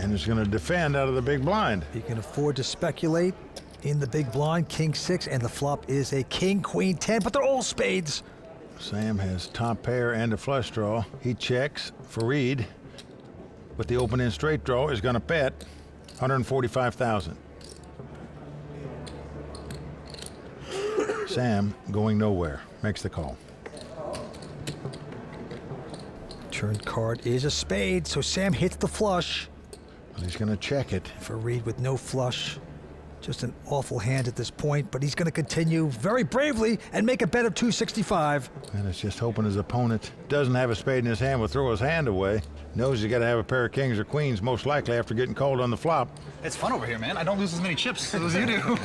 and is going to defend out of the big blind. He can afford to speculate in the big blind, king 6, and the flop is a king, queen 10, but they're all spades. Sam has top pair and a flush draw. He checks. Fareed, with the open-end straight draw, is going to bet 145,000. Sam, going nowhere, makes the call. Turn card is a spade, so Sam hits the flush. Well, he's going to check it. Fareed with no flush. Just an awful hand at this point, but he's going to continue very bravely and make a bet of 265. And it's just hoping his opponent doesn't have a spade in his hand, will throw his hand away. Knows he's got to have a pair of kings or queens, most likely after getting called on the flop. It's fun over here, man. I don't lose as many chips as you do.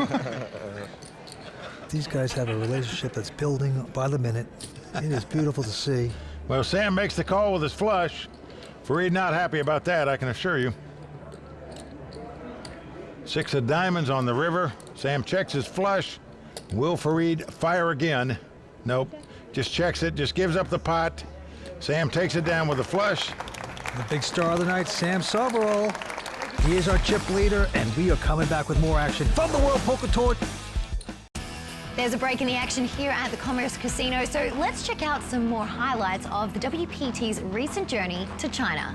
These guys have a relationship that's building by the minute. It is beautiful to see. Well, Sam makes the call with his flush. Fareed not happy about that, I can assure you. 6 of diamonds on the river. Sam checks his flush. Will Fareed fire again? Nope. Just checks it, just gives up the pot. Sam takes it down with a flush. The big star of the night, Sam Soverall. He is our chip leader, and we are coming back with more action from the World Poker Tour. There's a break in the action here at the Commerce Casino, so let's check out some more highlights of the WPT's recent journey to China.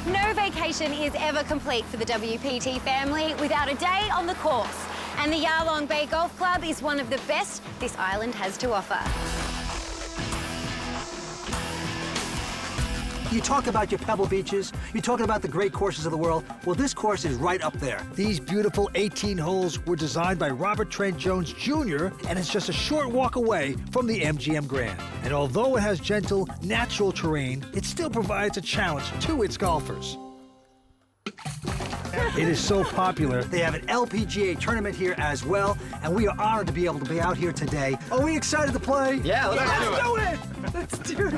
No vacation is ever complete for the WPT family without a day on the course. And the Yalong Bay Golf Club is one of the best this island has to offer. You talk about your pebble beaches, you're talking about the great courses of the world. Well, this course is right up there. These beautiful 18 holes were designed by Robert Trent Jones Jr., and it's just a short walk away from the MGM Grand. And although it has gentle, natural terrain, it still provides a challenge to its golfers. It is so popular. They have an LPGA tournament here as well, and we are honored to be able to be out here today. Are we excited to play? Yeah, let's do it. Let's do it.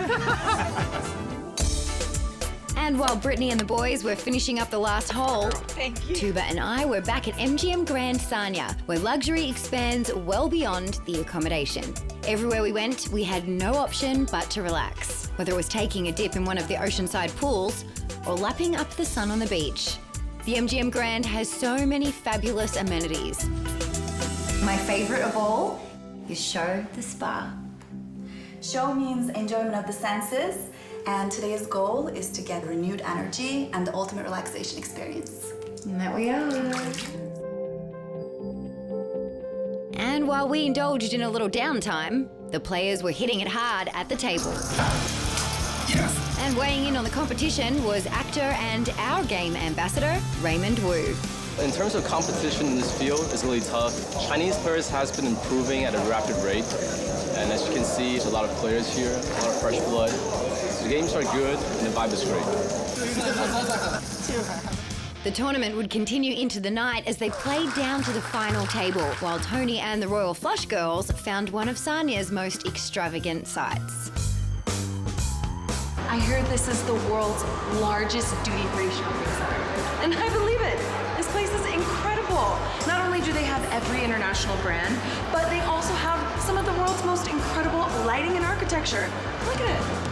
And while Brittany and the boys were finishing up the last hole, Tuba and I were back at MGM Grand Sanya, where luxury expands well beyond the accommodation. Everywhere we went, we had no option but to relax, whether it was taking a dip in one of the oceanside pools or lapping up the sun on the beach. The MGM Grand has so many fabulous amenities. My favorite of all is Show the Spa. Show means enjoyment of the senses, and today's goal is to get renewed energy and the ultimate relaxation experience. And there we are. And while we indulged in a little downtime, the players were hitting it hard at the table. Yes. And weighing in on the competition was actor and our game ambassador, Raymond Wu. In terms of competition in this field, it's really tough. Chinese players has been improving at a rapid rate. And as you can see, there's a lot of players here, a lot of fresh blood. The games are good and the vibe is great. The tournament would continue into the night as they played down to the final table, while Tony and the Royal Flush Girls found one of Sanya's most extravagant sights. I heard this is the world's largest duty-free shopping center. And I believe it. This place is incredible. Not only do they have every international brand, but they also have some of the world's most incredible lighting and architecture. Look at it.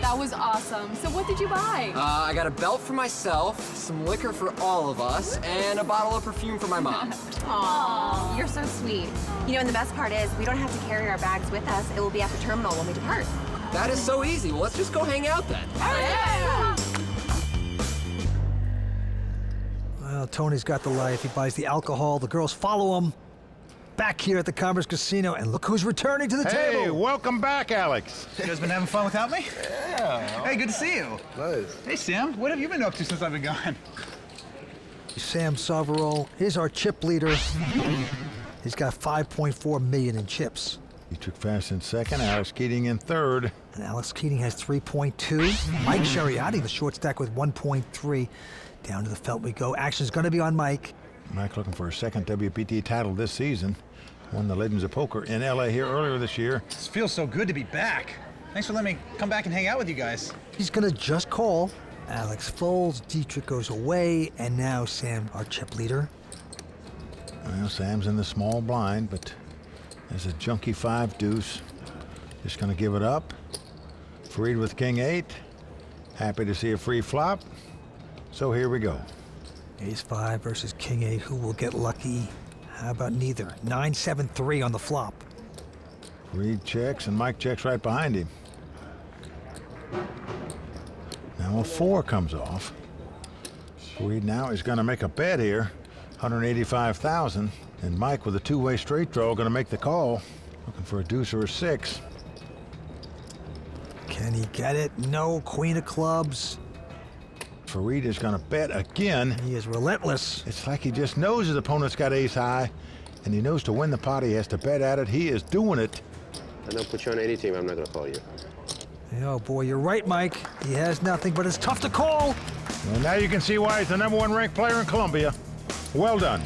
That was awesome. So what did you buy? I got a belt for myself, some liquor for all of us, and a bottle of perfume for my mom. Aw, you're so sweet. You know, and the best part is we don't have to carry our bags with us. It will be at the terminal when we depart. That is so easy. Well, let's just go hang out then. Yeah. Well, Tony's got the life. He buys the alcohol. The girls follow him. Back here at the Commerce Casino, and look who's returning to the table. Hey, welcome back, Alex. You guys been having fun without me? Yeah. Hey, good to see you. Nice. Hey, Sam, what have you been up to since I've been gone? Sam Soverall is our chip leader. He's got 5.4 million in chips. He took fast in second, Alex Keating in third. And Alex Keating has 3.2. Mike Shariati, the short stack, with 1.3. Down to the felt we go. Action's going to be on Mike. Mike looking for a second WPT title this season. Won the Legends of Poker in LA here earlier this year. It feels so good to be back. Thanks for letting me come back and hang out with you guys. He's going to just call Alex folds, Dietrich goes away, and now Sam, our chip leader. Well, Sam's in the small blind, but there's a junky 5 deuce. Just gonna give it up. Fareed with king 8. Happy to see a free flop. So here we go. Ace 5 versus king 8. Who will get lucky? How about neither? 9-7-3 on the flop. Fareed checks, and Mike checks right behind him. Now a 4 comes off. Fareed now is gonna make a bet here. 185,000. And Mike with a 2-way straight draw gonna make the call. Looking for a deuce or a 6. Can he get it? No. Queen of clubs. Fareed is gonna bet again. He is relentless. It's like he just knows his opponent's got ace high, and he knows to win the pot he has to bet at it. He is doing it. I don't put you on any team, I'm not gonna call you. Oh boy, you're right, Mike. He has nothing, but it's tough to call. Well, now you can see why he's the #1 ranked player in Colombia. Well done.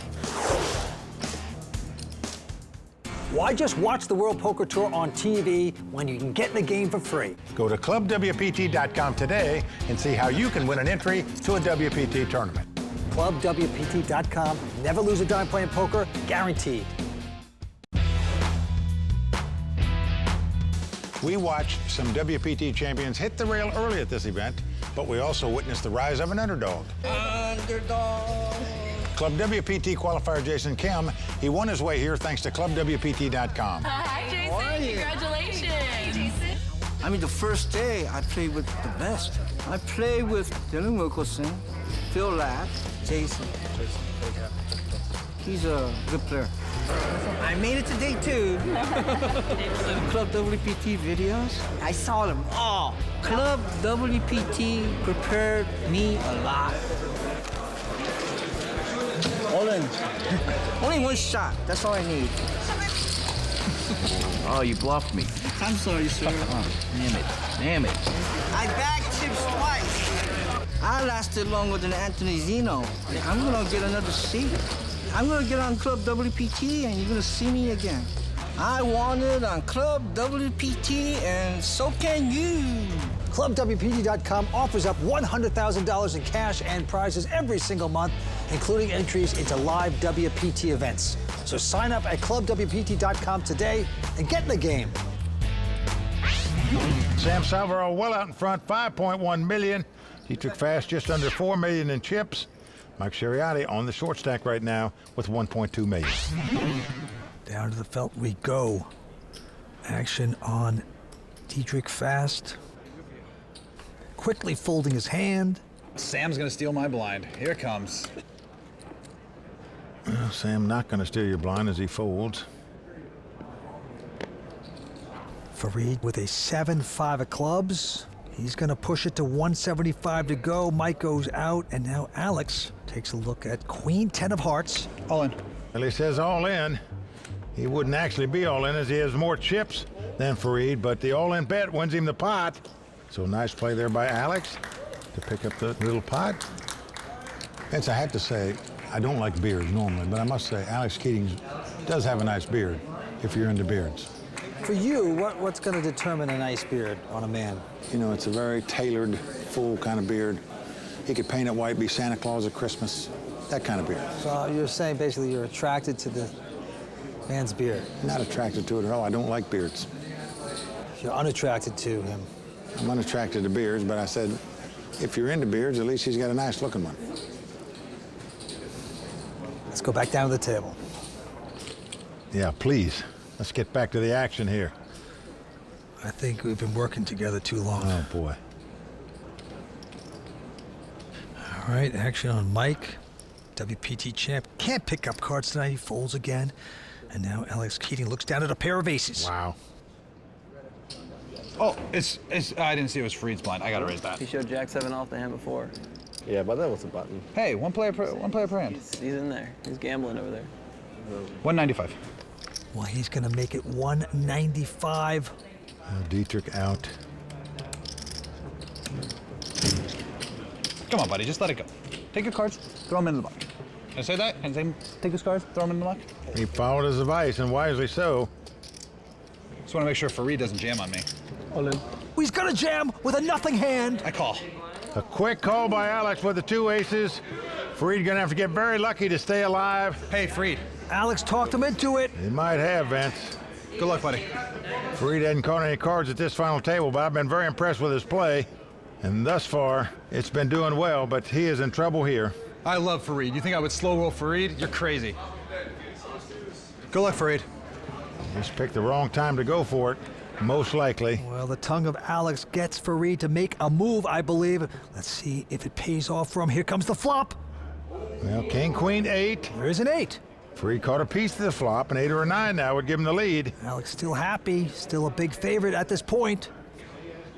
Why just watch the World Poker Tour on TV when you can get in the game for free? Go to clubwpt.com today and see how you can win an entry to a WPT tournament. ClubWPT.com. Never lose a dime playing poker, guaranteed. We watched some WPT champions hit the rail early at this event, but we also witnessed the rise of an underdog. Underdog. Club WPT qualifier Jason Kim, he won his way here thanks to clubwpt.com. Hi, Jason. Congratulations. Hey, Jason. I mean, the first day, I played with the best. I played with Dylan Wilkerson, Phil Ladd, Jason. He's a good player. I made it to day 2. Club WPT videos, I saw them all. Club WPT prepared me a lot. All in. Only 1 shot, that's all I need. Oh, you bluffed me. I'm sorry, sir. Damn it. Damn it. I bagged chips twice. I lasted longer than Anthony Zeno. I'm gonna get another seat. I'm gonna get on Club WPT and you're gonna see me again. I won it on Club WPT and so can you. ClubWPT.com offers up $100,000 in cash and prizes every single month, including entries into live WPT events. So sign up at ClubWPT.com today and get in the game. Sam Salvaro well out in front, 5.1 million. Dietrich Fast just under 4 million in chips. Mike Shariati on the short stack right now with 1.2 million. Down to the felt we go. Action on Dietrich Fast. Quickly folding his hand. Sam's gonna steal my blind. Here it comes. Well, Sam not going to steal your blind as he folds. Fareed with a 7-5 of clubs. He's going to push it to 175 to go. Mike goes out, and now Alex takes a look at Queen 10 of hearts. All in. Well, he says all in. He wouldn't actually be all in as he has more chips than Fareed, but the all-in bet wins him the pot. So nice play there by Alex to pick up the little pot. Vince, I have to say, I don't like beards normally, but I must say Alex Keating does have a nice beard if you're into beards. For you, what's going to determine a nice beard on a man? You know, it's a very tailored, full kind of beard. He could paint it white, be Santa Claus at Christmas, that kind of beard. So you're saying basically you're attracted to the man's beard? Not attracted to it at all. I don't like beards. You're unattracted to him? I'm unattracted to beards, but I said, if you're into beards, at least he's got a nice looking one. Let's go back down to the table. Yeah, please. Let's get back to the action here. I think we've been working together too long. Oh, boy. All right, action on Mike. WPT champ. Can't pick up cards tonight. He folds again. And now Alex Keating looks down at a pair of aces. Wow. Oh, it's I didn't see it was Fareed's blind. I gotta raise that. He showed Jack 7 off the hand before. Yeah, but that was a button. Hey, one player per hand. He's in there. He's gambling over there. 195. Well, he's going to make it 195. Dietrich out. Come on, buddy, just let it go. Take your cards, throw them in the bucket. Can I say that? Can I say take his cards, throw them in the bucket? He followed his advice, and wisely so. Just want to make sure Fareed doesn't jam on me. All in. He's going to jam with a nothing hand. I call. A quick call by Alex with the 2 aces. Fareed gonna have to get very lucky to stay alive. Hey, Fareed. Alex talked him into it. He might have, Vince. Good luck, buddy. Fareed hadn't caught any cards at this final table, but I've been very impressed with his play. And thus far, it's been doing well, but he is in trouble here. I love Fareed. You think I would slow roll Fareed? You're crazy. Good luck, Fareed. Just picked the wrong time to go for it, most likely. Well, the tongue of Alex gets Fareed to make a move, I believe. Let's see if it pays off for him. Here comes the flop. Well, king, queen, 8. There's an 8. Fareed caught a piece of the flop, an 8 or a 9 now would give him the lead. Alex still happy, still a big favorite at this point.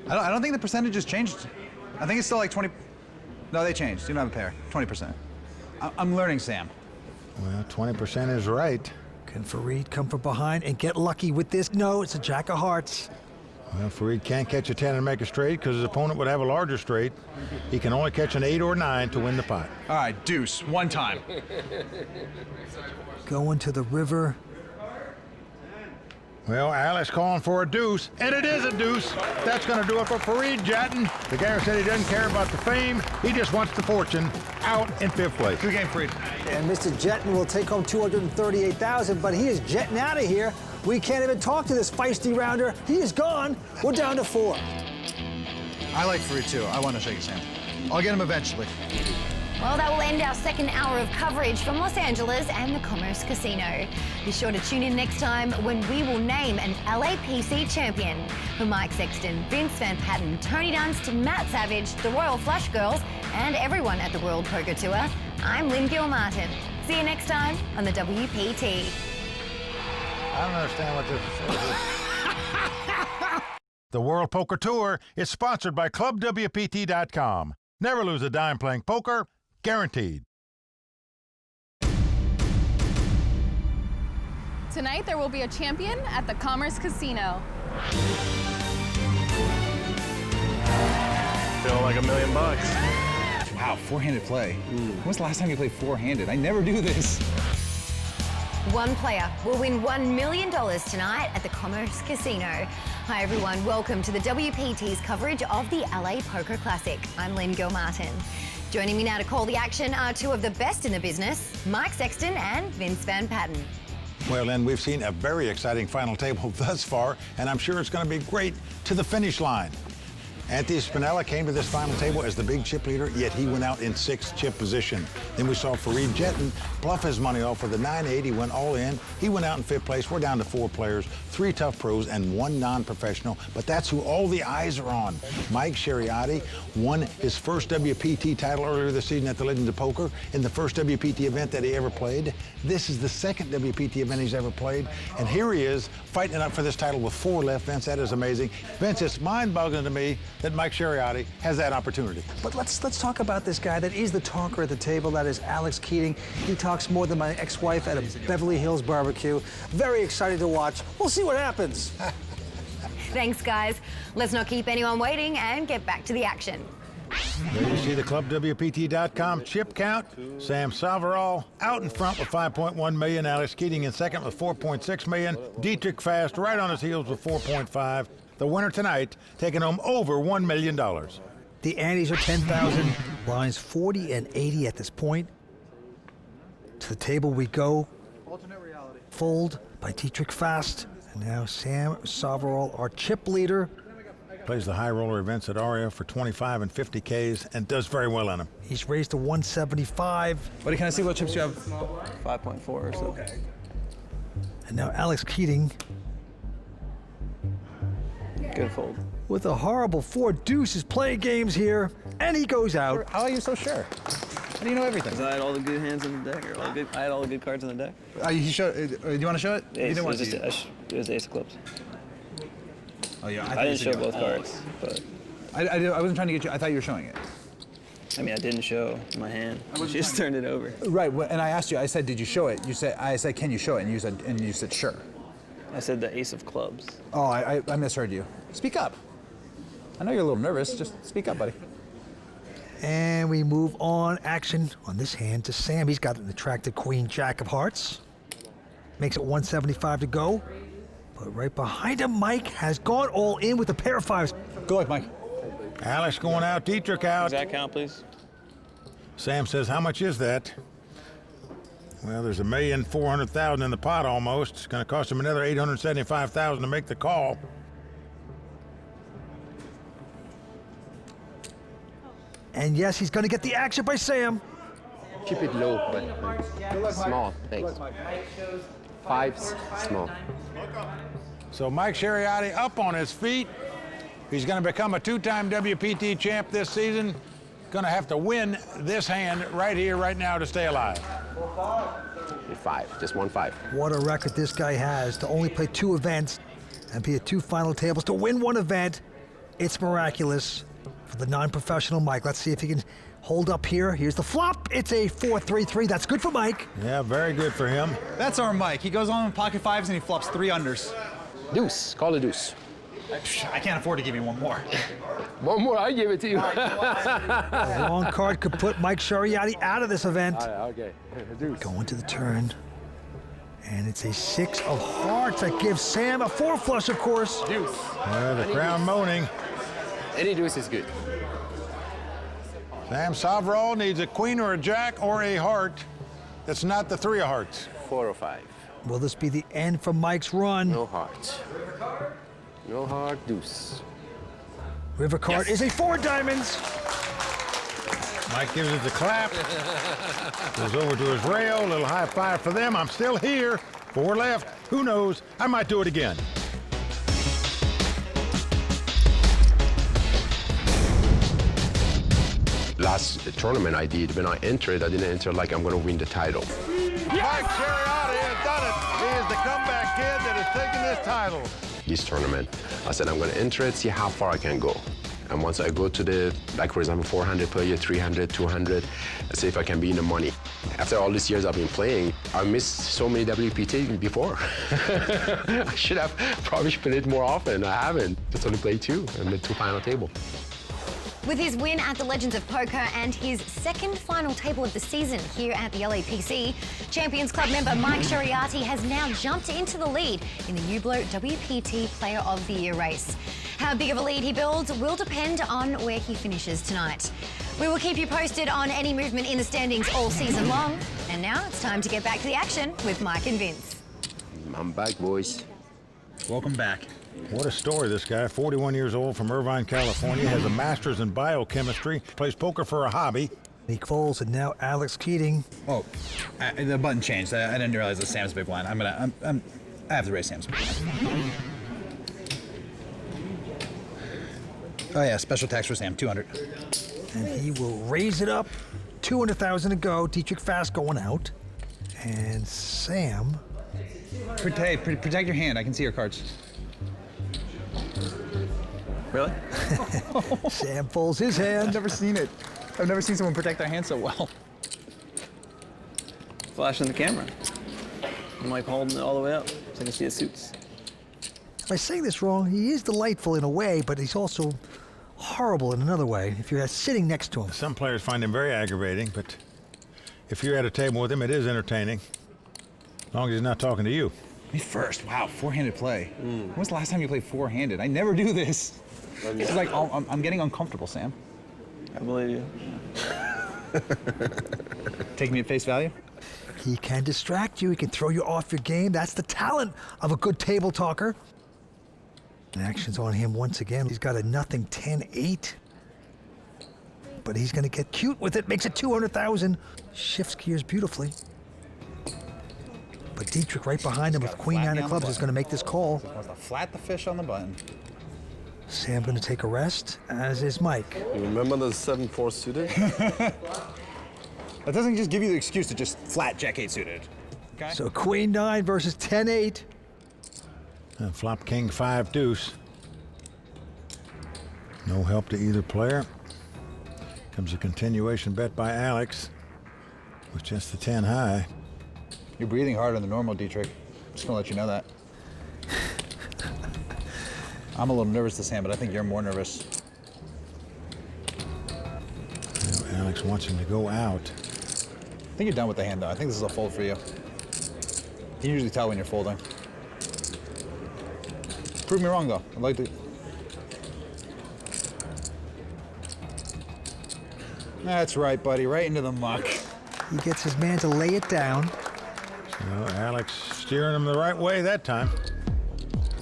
I don't think the percentages changed. I think it's still like 20. No, they changed. You don't have a pair. 20%. I'm learning, Sam. Well, 20% is right. Can Fareed come from behind and get lucky with this? No, it's a jack of hearts. Well, Fareed can't catch a 10 and make a straight because his opponent would have a larger straight. He can only catch an 8 or 9 to win the pot. All right, deuce, one time. Going to the river. Well, Alex calling for a deuce, and it is a deuce. That's going to do it for Fareed Jatton. The guy said he doesn't care about the fame. He just wants the fortune. Out in 5th place. Good game, Fareed. And Mr. Jetton will take home $238,000, but he is jetting out of here. We can't even talk to this feisty rounder. He is gone. We're down to 4. I like Fareed, too. I want to shake his hand. I'll get him eventually. Well, that will end our second hour of coverage from Los Angeles and the Commerce Casino. Be sure to tune in next time when we will name an LAPC champion. For Mike Sexton, Vince Van Patten, Tony Dunst, Matt Savage, the Royal Flush Girls, and everyone at the World Poker Tour, I'm Lynn Gilmartin. See you next time on the WPT. I don't understand what this is. The World Poker Tour is sponsored by ClubWPT.com. Never lose a dime playing poker. Guaranteed. Tonight there will be a champion at the Commerce Casino. Feeling like $1 million. Wow, four-handed play. When was the last time you played four-handed? I never do this. One player will win $1 million tonight at the Commerce Casino. Hi everyone, welcome to the WPT's coverage of the LA Poker Classic. I'm Lynn Gilmartin. Joining me now to call the action are 2 of the best in the business, Mike Sexton and Vince Van Patten. Well, Lynn, we've seen a very exciting final table thus far, and I'm sure it's going to be great to the finish line. Anthony Spinella came to this final table as the big chip leader, yet he went out in 6th chip position. Then we saw Fareed Jetton bluff his money off with a 9-8. He went all in. He went out in 5th place. We're down to 4 players, 3 tough pros and 1 non-professional, but that's who all the eyes are on. Mike Shariati won his first WPT title earlier this season at the Legends of Poker in the first WPT event that he ever played. This is the 2nd WPT event he's ever played, and here he is fighting it up for this title with 4 left. Vince, that is amazing. Vince, it's mind-boggling to me that Mike Shariati has that opportunity. But let's talk about this guy that is the talker at the table. That is Alex Keating. He talks more than my ex-wife at a Beverly Hills barbecue. Very excited to watch. We'll see what happens. Thanks, guys. Let's not keep anyone waiting and get back to the action. There you see the ClubWPT.com chip count. Sam Savarall out in front with 5.1 million. Alex Keating in second with 4.6 million. Dietrich Fast right on his heels with 4.5. The winner tonight taking home over $1 million. The antes are 10,000. Lines 40 and 80 at this point. To the table we go. Fold by Dietrich Fast. And now Sam Savarall, our chip leader. Plays the high roller events at Aria for 25 and 50 Ks and does very well in them. He's raised to 175. Buddy, can I see what chips you have? 5.4 or so. And now Alex Keating Good fold. with a horrible 4 deuces playing games here, and he goes out. How are you so sure? How do you know everything? 'Cause I had all the good hands in the deck, or I had all the good cards in the deck. He showed, do you want to show it? You Ace, didn't it, want was to just, see it. it was Ace of Clubs. Oh, yeah. I didn't show both cards, but I wasn't trying to get you. I thought you were showing it. I mean, I didn't show my hand. She just turned it over. Right. And I asked you. I said, "Did you show it?" I said, "Can you show it?" And you said, "Sure." I said the Ace of Clubs. Oh, I misheard you. Speak up. I know you're a little nervous. Just speak up, buddy. And we move on. Action on this hand to Sam. He's got an attractive queen jack of hearts. Makes it 175 to go. But right behind him, Mike has gone all in with a pair of 5s. Good luck, Mike. Alex going out, Dietrich out. Exact count, please. Sam says, how much is that? Well, there's $1,400,000 in the pot almost. It's going to cost him another $875,000 to make the call. And yes, he's going to get the action by Sam. Keep it low, but small. Thanks. 5 small. So Mike Shariati up on his feet. He's going to become a 2-time WPT champ this season. Going to have to win this hand right here, right now to stay alive. 5, just 1 5. What a record this guy has to only play 2 events and be at 2 final tables to win 1 event. It's miraculous for the non-professional Mike. Let's see if he can hold up here. Here's the flop. It's a 4-3-3. That's good for Mike. Yeah, very good for him. That's our Mike. He goes on in pocket 5s and he flops 3 unders. Deuce. Call a deuce. I can't afford to give you 1 more. 1 more, I give it to you. A long card could put Mike Shariati out of this event. Okay. Deuce. Going to the turn. And it's a 6 of hearts that gives Sam a 4 flush, of course. Deuce. The crown moaning. Any deuce is good. Sam Soverall needs a queen or a jack or a heart. That's not the 3 of hearts. 4 or 5. Will this be the end for Mike's run? No heart. No heart, deuce. River card is a 4 diamonds. Mike gives it the clap. Goes over to his rail. A little high five for them. I'm still here. 4 left. Who knows? I might do it again. Last tournament I did, when I entered, I didn't enter like I'm going to win the title. Mike Shariati has done it. He is the comeback kid that has taken this title. This tournament, I said I'm going to enter it, see how far I can go. And once I go to the, like for example, 400 player, 300, 200, let's see if I can be in the money. After all these years I've been playing, I missed so many WPT before. I should have probably played more often. I haven't. Just only played 2 and the 2 final table. With his win at the Legends of Poker and his 2nd final table of the season here at the LAPC, Champions Club member Mike Shariati has now jumped into the lead in the Hublot WPT Player of the Year race. How big of a lead he builds will depend on where he finishes tonight. We will keep you posted on any movement in the standings all season long. And now it's time to get back to the action with Mike and Vince. I'm back, boys. Welcome back. What a story, this guy. 41 years old from Irvine, California. Has a master's in biochemistry. Plays poker for a hobby. Nick Foles and now Alex Keating. Oh, the button changed. I didn't realize it's Sam's big blind. I have to raise Sam's big blind. Oh yeah, special tax for Sam, 200. And he will raise it up. 200,000 to go. Dietrich Fast going out. And Sam. Protect your hand. I can see your cards. Really? Sam folds his hand. I've never seen it. I've never seen someone protect their hand so well. Flashing the camera. I'm like holding it all the way up so I can see his suits. Am I saying this wrong? He is delightful in a way, but he's also horrible in another way if you're sitting next to him. Some players find him very aggravating, but if you're at a table with him, it is entertaining. As long as he's not talking to you. Me first. Wow, 4-handed play. When was the last time you played 4-handed? I never do this. It's like I'm getting uncomfortable, Sam. I believe you. Take me at face value? He can distract you. He can throw you off your game. That's the talent of a good table talker. And action's on him once again. He's got a nothing 10-8. But he's going to get cute with it. Makes it 200,000. Shifts gears beautifully. But Dietrich right behind him with Queen 9 of clubs is going to make this call. Wants to flat the fish on the button. Sam going to take a rest, as is Mike. You remember the 7-4 suited? That doesn't just give you the excuse to just flat Jack 8 suited. Okay? So Queen 9 versus 10-8. And flop King 5 deuce. No help to either player. Comes a continuation bet by Alex with just the 10 high. You're breathing harder than normal, Dietrich. Just gonna let you know that. I'm a little nervous this hand, but I think you're more nervous. Now Alex wants him to go out. I think you're done with the hand, though. I think this is a fold for you. You can usually tell when you're folding. Prove me wrong, though. I'd like to. That's right, buddy. Right into the muck. He gets his man to lay it down. So Alex steering him the right way that time.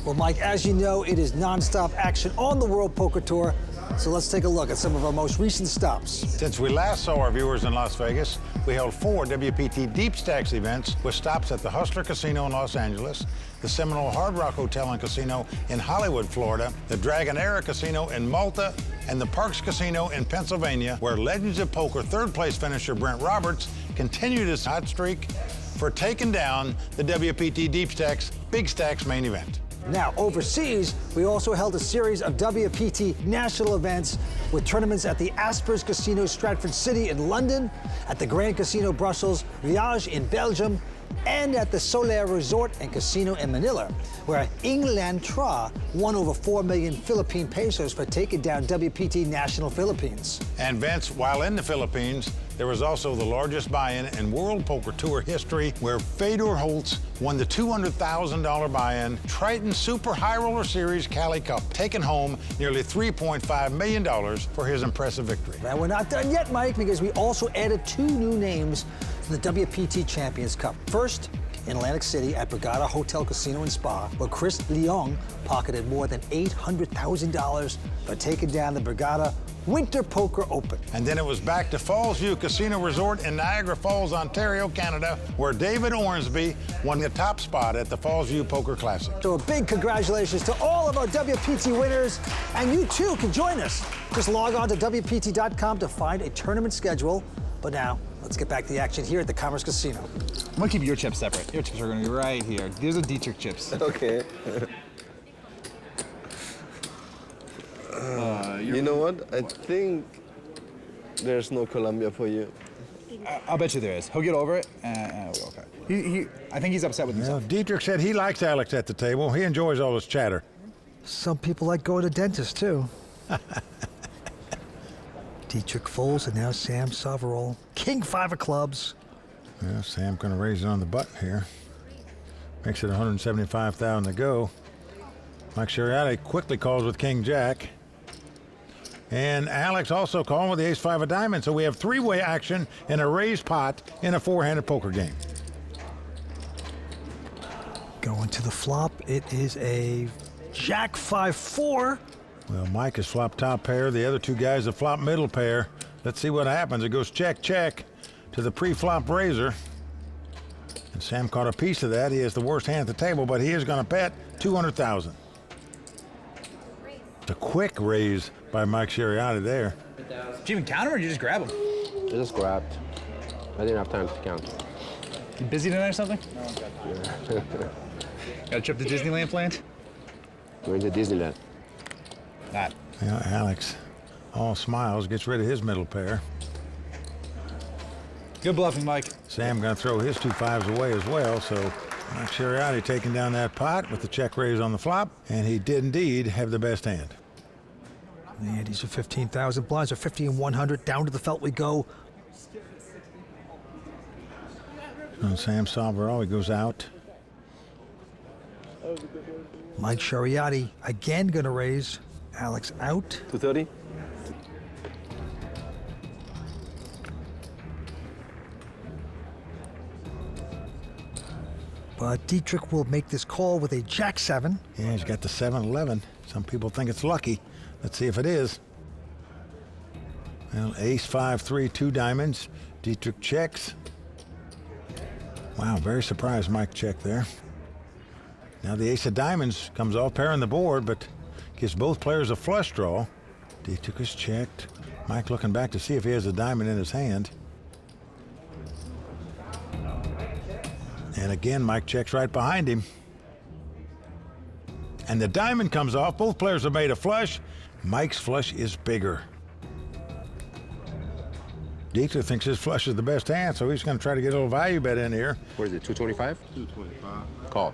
Well, Mike, as you know, it is nonstop action on the World Poker Tour. So let's take a look at some of our most recent stops. Since we last saw our viewers in Las Vegas, we held 4 WPT Deep Stacks events with stops at the Hustler Casino in Los Angeles, the Seminole Hard Rock Hotel and Casino in Hollywood, Florida, the Dragon Era Casino in Malta, and the Parks Casino in Pennsylvania, where Legends of Poker third-place finisher Brent Roberts continued his hot streak for taking down the WPT Deep Stacks Big Stacks main event. Now, overseas, we also held a series of WPT national events with tournaments at the Aspers Casino Stratford City in London, at the Grand Casino Brussels Viage in Belgium, and at the Solaire Resort and Casino in Manila, where England Tra won over 4 million Philippine pesos for taking down WPT National Philippines. And Vince, while in the Philippines, there was also the largest buy-in in World Poker Tour history, where Fedor Holtz won the $200,000 buy-in Triton Super High Roller Series Cali Cup, taking home nearly $3.5 million for his impressive victory. Now, we're not done yet, Mike, because we also added 2 new names to the WPT Champions Cup. First, in Atlantic City at Brigada Hotel Casino and Spa, where Chris Leong pocketed more than $800,000 for taking down the Brigada Winter Poker Open. And then it was back to Falls View Casino Resort in Niagara Falls, Ontario, Canada, where David Ormsby won the top spot at the Falls View Poker Classic. So a big congratulations to all of our WPT winners, and you too can join us. Just log on to WPT.com to find a tournament schedule. But now, let's get back to the action here at the Commerce Casino. I'm gonna keep your chips separate. Your chips are gonna be right here. These are Dietrich chips. Okay. You know what? I think there's no Colombia for you. I'll bet you there is. He'll get over it, and we'll be okay. I think he's upset with himself. Dietrich said he likes Alex at the table. He enjoys all this chatter. Some people like going to dentists, too. Dietrich folds, and now Sam Savarol. King 5 of clubs. Yeah, Sam going to raise it on the button here. Makes it 175,000 to go. Mike Shariati quickly calls with King Jack. And Alex also calling with the Ace-5 of diamonds. So we have 3-way action in a raised pot in a 4-handed poker game. Going to the flop, it is a Jack 5-4. Well, Mike has flopped top pair. The other 2 guys have flopped middle pair. Let's see what happens. It goes check, check to the pre-flop raiser. And Sam caught a piece of that. He has the worst hand at the table, but he is going to bet 200,000. The quick raise by Mike Shariati there. Did you even count him, or did you just grab him? I just grabbed. I didn't have time to count. You busy tonight or something? Yeah. Got a trip to Disneyland planned? Going to Disneyland. That. Yeah, Alex, all smiles, gets rid of his middle pair. Good bluffing, Mike. Sam going to throw his 2 5s away as well, so Mike Shariati taking down that pot with the check raise on the flop, and he did indeed have the best hand. The antes are 15,000, blinds are 50 and 100. Down to the felt we go. And Sam Savarol, he goes out. Mike Shariati again going to raise. Alex out. 230. But Dietrich will make this call with a Jack 7. Yeah, he's got the 7-11. Some people think it's lucky. Let's see if it is. Well, Ace 5-3, 2 diamonds. Dietrich checks. Wow, very surprised Mike checked there. Now the Ace of diamonds comes off pairing the board, but gives both players a flush draw. Dietrich is checked. Mike looking back to see if he has a diamond in his hand. And again, Mike checks right behind him. And the diamond comes off. Both players have made a flush. Mike's flush is bigger. Dietrich thinks his flush is the best hand, so he's going to try to get a little value bet in here. What is it, 225? 225. Call.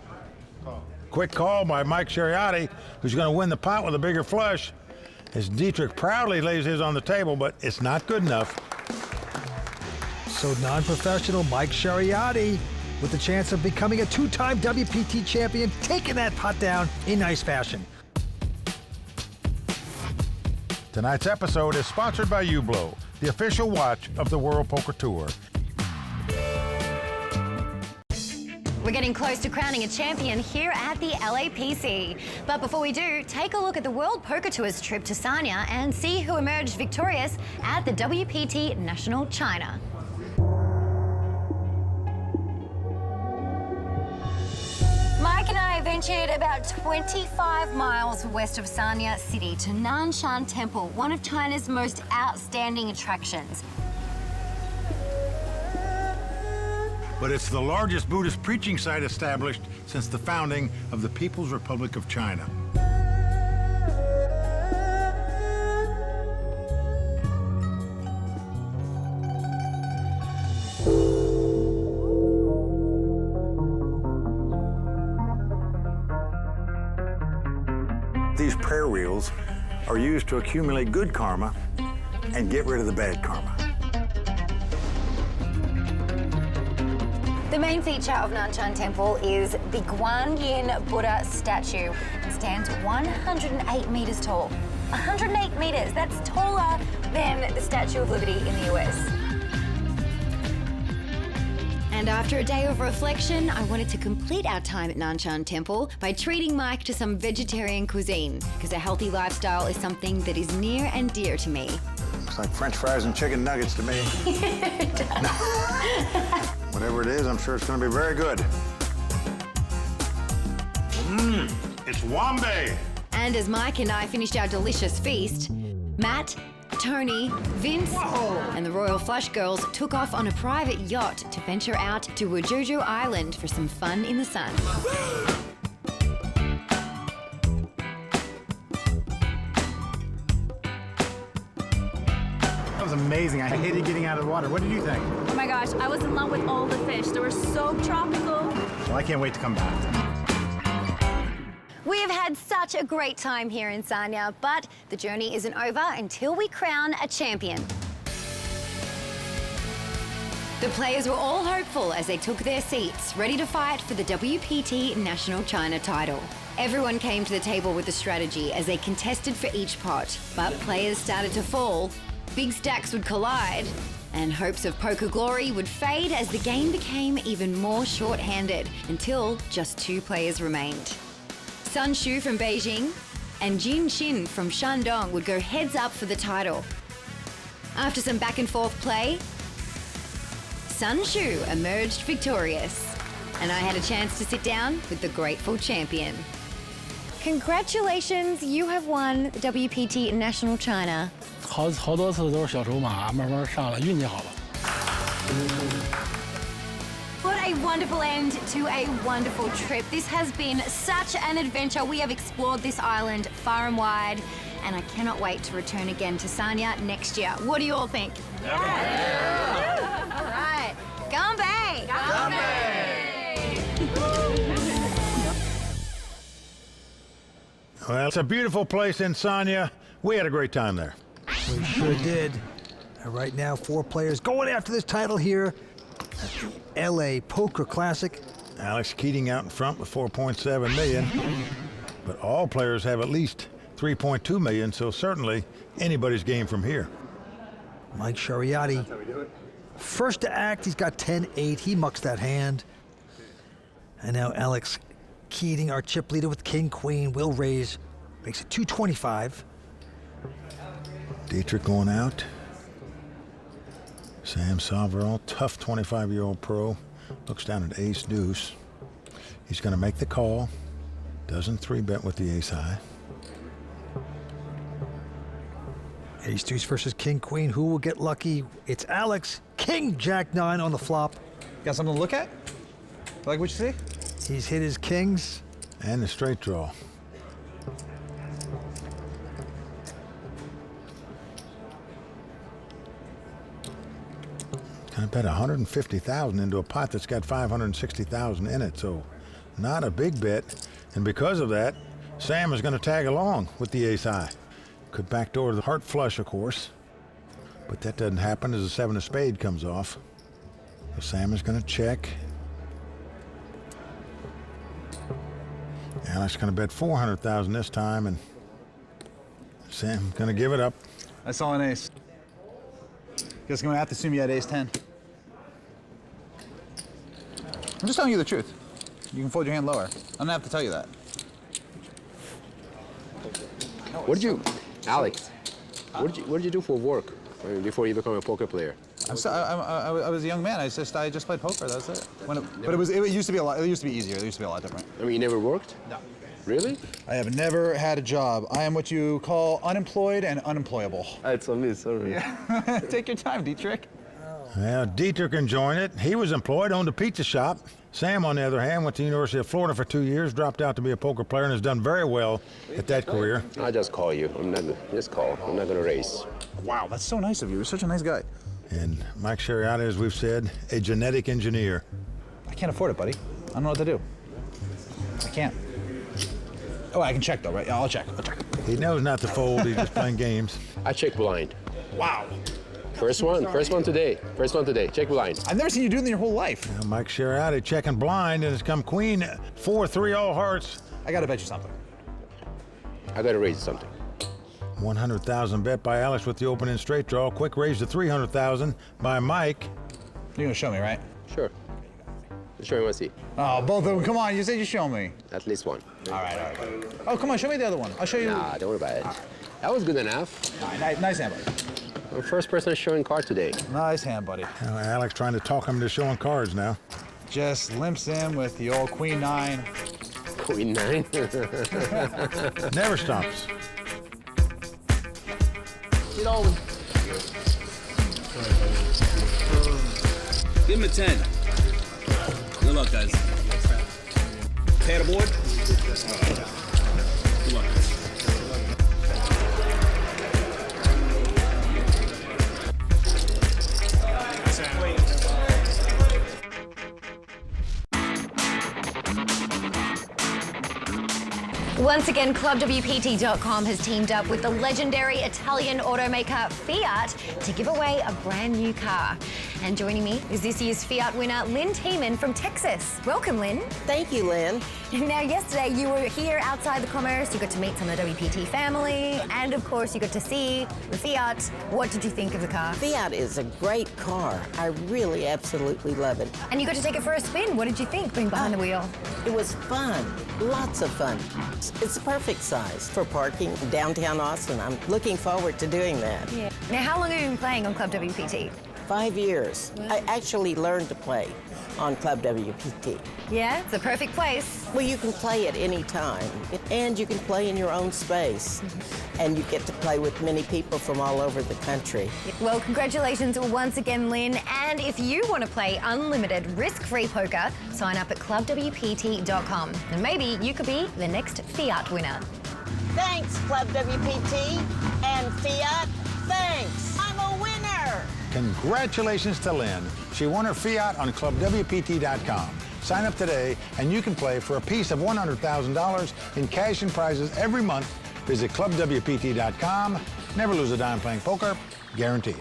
Quick call by Mike Shariati, who's going to win the pot with a bigger flush, as Dietrich proudly lays his on the table, but it's not good enough. So non-professional Mike Shariati with the chance of becoming a 2-time WPT champion, taking that pot down in nice fashion. Tonight's episode is sponsored by Ublo, the official watch of the World Poker Tour. We're getting close to crowning a champion here at the LAPC. But before we do, take a look at the World Poker Tour's trip to Sanya and see who emerged victorious at the WPT National China. Mike and I ventured about 25 miles west of Sanya City to Nanshan Temple, one of China's most outstanding attractions. But it's the largest Buddhist preaching site established since the founding of the People's Republic of China. These prayer wheels are used to accumulate good karma and get rid of the bad karma. The main feature of Nanshan Temple is the Guanyin Buddha statue. It stands 108 meters tall. 108 meters, that's taller than the Statue of Liberty in the US. And after a day of reflection, I wanted to complete our time at Nanshan Temple by treating Mike to some vegetarian cuisine, because a healthy lifestyle is something that is near and dear to me. Looks like French fries and chicken nuggets to me. Whatever it is, I'm sure it's going to be very good. It's Wambe. And as Mike and I finished our delicious feast, Matt, Tony, Vince, and the Royal Flush Girls took off on a private yacht to venture out to Wajojo Island for some fun in the sun. That was amazing. I hated getting out of the water. What did you think? Oh my gosh, I was in love with all the fish. They were so tropical. Well, I can't wait to come back. We have had such a great time here in Sanya, but the journey isn't over until we crown a champion. The players were all hopeful as they took their seats, ready to fight for the WPT National China title. Everyone came to the table with a strategy as they contested for each pot, but players started to fall, big stacks would collide, and hopes of poker glory would fade as the game became even more short-handed until just two players remained. Sun Shu from Beijing and Jin Xin from Shandong would go heads up for the title. After some back and forth play, Sun Shu emerged victorious, and I had a chance to sit down with the grateful champion. Congratulations, you have won the WPT National China. 好多次都是小筹码，慢慢上来，运气好了。 What a wonderful end to a wonderful trip. This has been such an adventure. We have explored this island far and wide, and I cannot wait to return again to Sanya next year. What do you all think? Yeah. All right. Gambay! Well, it's a beautiful place in Sanya. We had a great time there. We sure did. And right now, 4 players going after this title here at the LA Poker Classic. Alex Keating out in front with 4.7 million. But all players have at least 3.2 million, so certainly anybody's game from here. Mike Shariati, first to act, he's got 10-8. He mucks that hand. And now Alex Keating, our chip leader with King-Queen, will raise. Makes it 225. Dietrich going out. Sam Salverall, tough 25-year-old pro, looks down at ace-deuce. He's going to make the call. Doesn't 3-bet with the ace-high. Ace-deuce versus King-Queen. Who will get lucky? It's Alex. King-Jack-9 on the flop. Got something to look at? Like what you see? He's hit his kings. And the straight draw. Gonna bet 150,000 into a pot that's got 560,000 in it, so not a big bet. And because of that, Sam is gonna tag along with the ace-high. Could backdoor the heart flush, of course, but that doesn't happen as the 7 of spade comes off. So Sam is gonna check. Alex gonna bet 400,000 this time, and Sam gonna give it up. I saw an ace. Guess I'm gonna have to assume you had ace 10. I'm just telling you the truth. You can fold your hand lower. I don't have to tell you that. What did you, Alex? What did you do for work before you become a poker player? I was a young man. I just played poker. That's it. But it used to be a lot. It used to be easier. It used to be a lot different. I mean, you never worked? No. Really? I have never had a job. I am what you call unemployed and unemployable. It's on me, sorry. Yeah. Take your time, Dietrich. Yeah, Dietrich enjoying it. He was employed, owned a pizza shop. Sam, on the other hand, went to the University of Florida for 2 years, dropped out to be a poker player, and has done very well at that career. I'll just call you. I'm not going to race. Wow, that's so nice of you. You're such a nice guy. And Mike Shariati, as we've said, a genetic engineer. I can't afford it, buddy. I don't know what to do. I can't. Oh, I can check, though, right? Yeah, I'll check. He knows not to fold. He's just playing games. I check blind. Wow. First one today. Check blind. I've never seen you do it in your whole life. Now, Mike Shariati checking blind, and it's come queen, 4-3 all hearts. I gotta bet you something. I gotta raise something. 100,000 bet by Alex with the opening straight draw. Quick raise to 300,000 by Mike. You're gonna show me, right? Sure. Show me one seat. Oh, both of them. Come on, you said you show me. At least one. All right. Oh, come on, show me the other one. I'll show you. Nah, don't worry about it. That was good enough. Nice hand, buddy. I'm the first person showing card today. Nice hand, buddy. Now, Alex trying to talk him into showing cards now. Just limps in with the old queen 9. Queen 9? Never stops. Get over. Give him a 10. Good luck, guys. Pay the board. Good luck. Once again, ClubWPT.com has teamed up with the legendary Italian automaker Fiat to give away a brand new car. And joining me is this year's Fiat winner, Lynn Tiemann from Texas. Welcome, Lynn. Thank you, Lynn. Now, yesterday you were here outside the Commerce. You got to meet some of the WPT family, and of course, you got to see the Fiat. What did you think of the car? Fiat is a great car. I really absolutely love it. And you got to take it for a spin. What did you think being behind the wheel? It was fun, lots of fun. It's the perfect size for parking in downtown Austin. I'm looking forward to doing that. Yeah. Now, how long have you been playing on Club WPT? 5 years. I actually learned to play on Club WPT. Yeah, it's a perfect place. Well, you can play at any time, and you can play in your own space. And you get to play with many people from all over the country. Well, congratulations once again, Lynn. And if you want to play unlimited risk-free poker, sign up at clubwpt.com. And maybe you could be the next Fiat winner. Thanks, Club WPT and Fiat. Thanks. I'm a winner. Congratulations to Lynn. She won her Fiat on clubwpt.com. Sign up today, and you can play for a piece of $100,000 in cash and prizes every month. Visit clubwpt.com. Never lose a dime playing poker, guaranteed.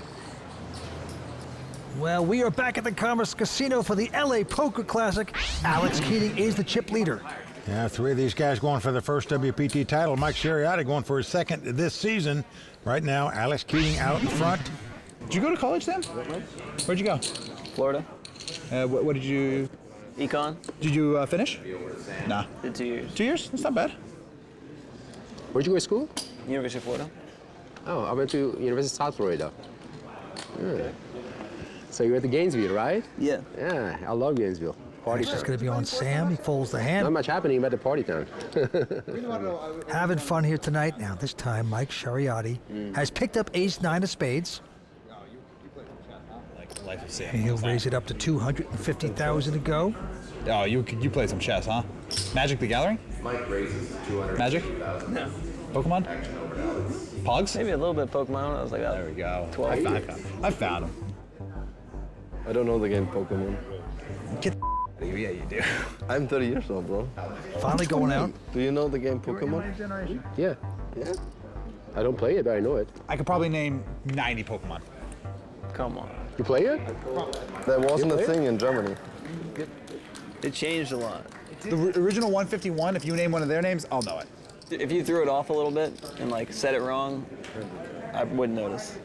Well, we are back at the Commerce Casino for the LA Poker Classic. Alex Keating is the chip leader. Yeah, 3 of these guys going for their first WPT title. Mike Shariati going for his second this season. Right now, Alex Keating out in front. Did you go to college, Sam? Where'd you go? Florida. What did you... Econ. Did you finish? Nah. Did 2 years. 2 years? That's not bad. Where'd you go to school? University of Florida. Oh, I went to University of South Florida. Okay. So you went to Gainesville, right? Yeah. Yeah, I love Gainesville. Party It's town. going to be on Sam. He folds the hand. Not much happening about the party town. Having fun here tonight. Now, this time, Mike Shariati has picked up ace-9 of spades. And he'll raise it up to $250,000 to go. Oh, you played some chess, huh? Magic the Gathering? Mike raises 200. Magic? No. Pokemon? Pogs? Maybe a little bit of Pokemon. I was like, oh, there we go. 12. I found him. I don't know the game Pokemon. Get the out of here. Yeah, you do. I'm 30 years old, bro. Finally going out. Do you know the game Pokemon? Yeah. Yeah. I don't play it, but I know it. I could probably name 90 Pokemon. Come on. You play it? There wasn't You a play thing in Germany. It changed a lot. The original 151, if you name one of their names, I'll know it. If you threw it off a little bit and like said it wrong, I wouldn't notice.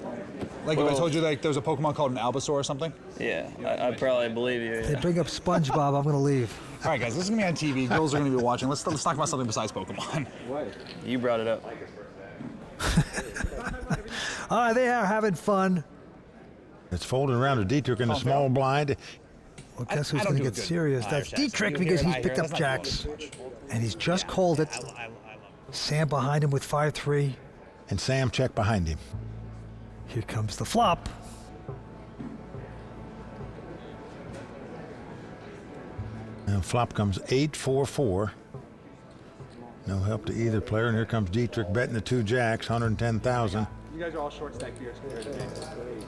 Like if I told you like there was a Pokemon called an Albasaur or something? Yeah, I'd probably believe you. They Yeah. bring up SpongeBob, I'm gonna leave. All right, guys, this is gonna be on TV. Girls are gonna be watching. Let's talk about something besides Pokemon. You brought it up. All right, they are having fun. It's folded around to Dietrich in the small blind. Well, guess who's going to get serious? That's Dietrich because he's picked up jacks. And he's just called it. Sam behind him with 5-3. And Sam checked behind him. Here comes the flop. Now flop comes 8-4-4. No help to either player, and here comes Dietrich betting the 2 jacks, 110,000. You guys are all short stack beers compared to me.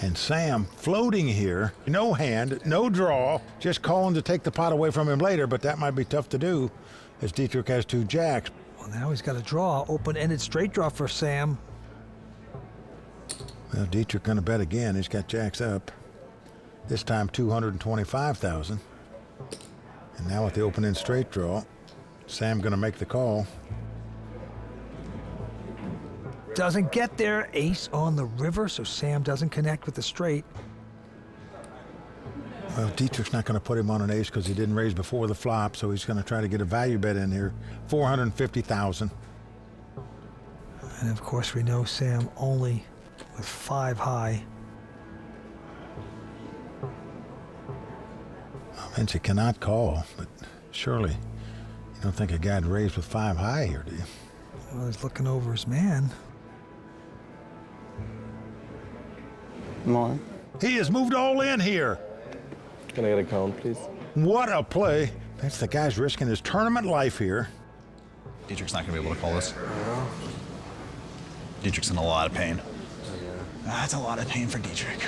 And Sam floating here, no hand, no draw, just calling to take the pot away from him later, but that might be tough to do as Dietrich has 2 jacks. Well, now he's got a draw, open-ended straight draw for Sam. Well, Dietrich gonna bet again. He's got jacks up. This time 225,000. And now with the open-end straight draw, Sam gonna make the call. Doesn't get there, ace on the river, so Sam doesn't connect with the straight. Well, Dietrich's not going to put him on an ace because he didn't raise before the flop, so he's going to try to get a value bet in here, 450,000. And of course, we know Sam only with 5 high. Vince, you cannot call, but surely you don't think a guy'd raise with 5 high here, do you? Well, he's looking over his man. Come on. He has moved all in here. Can I get a count, please? What a play. Vince, the guy's risking his tournament life here. Dietrich's not gonna be able to call this. Dietrich's in a lot of pain. That's a lot of pain for Dietrich.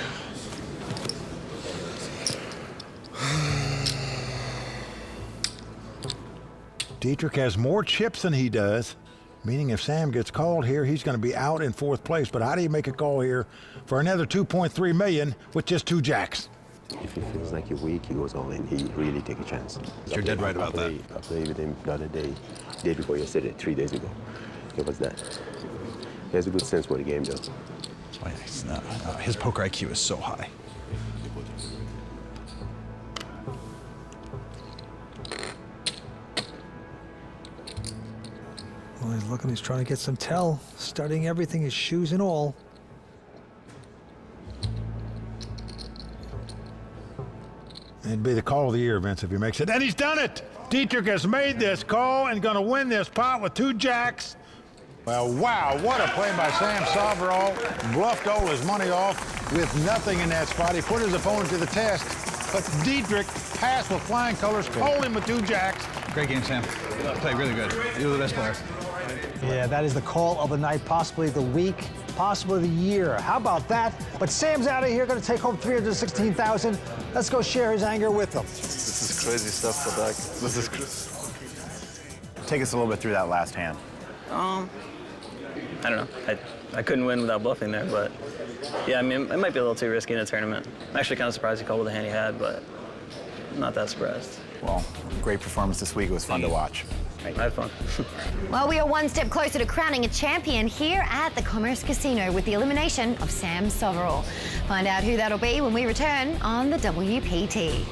Dietrich has more chips than he does, meaning if Sam gets called here, he's going to be out in 4th place. But how do you make a call here for another 2.3 million with just 2 jacks? If he feels like he's weak, he goes all in. He really take a chance. You're dead right about that. I played with him the other day, day before yesterday, 3 days ago. It was that. He has a good sense for the game, though. His poker IQ is so high. Well, he's looking, he's trying to get some tell, studying everything, his shoes and all. It'd be the call of the year, Vince, if he makes it. And he's done it! Dietrich has made this call and going to win this pot with 2 jacks. Well, wow, what a play by Sam Soverall. Bluffed all his money off with nothing in that spot. He put his opponent to the test, but Dietrich passed with flying colors, called him with 2 jacks. Great game, Sam. Played really good. You were the best player. Yeah, that is the call of the night, possibly the week, possibly the year. How about that? But Sam's out of here, going to take home $316,000. Let's go share his anger with him. This is crazy stuff for Doug. This is Take us a little bit through that last hand. I don't know. I couldn't win without bluffing there, but yeah, I mean, it might be a little too risky in a tournament. I'm actually kind of surprised he called with the hand he had, but I'm not that surprised. Well, great performance this week. It was fun to watch. I had fun. Well, we are one step closer to crowning a champion here at the Commerce Casino with the elimination of Sam Soverall. Find out who that'll be when we return on the WPT.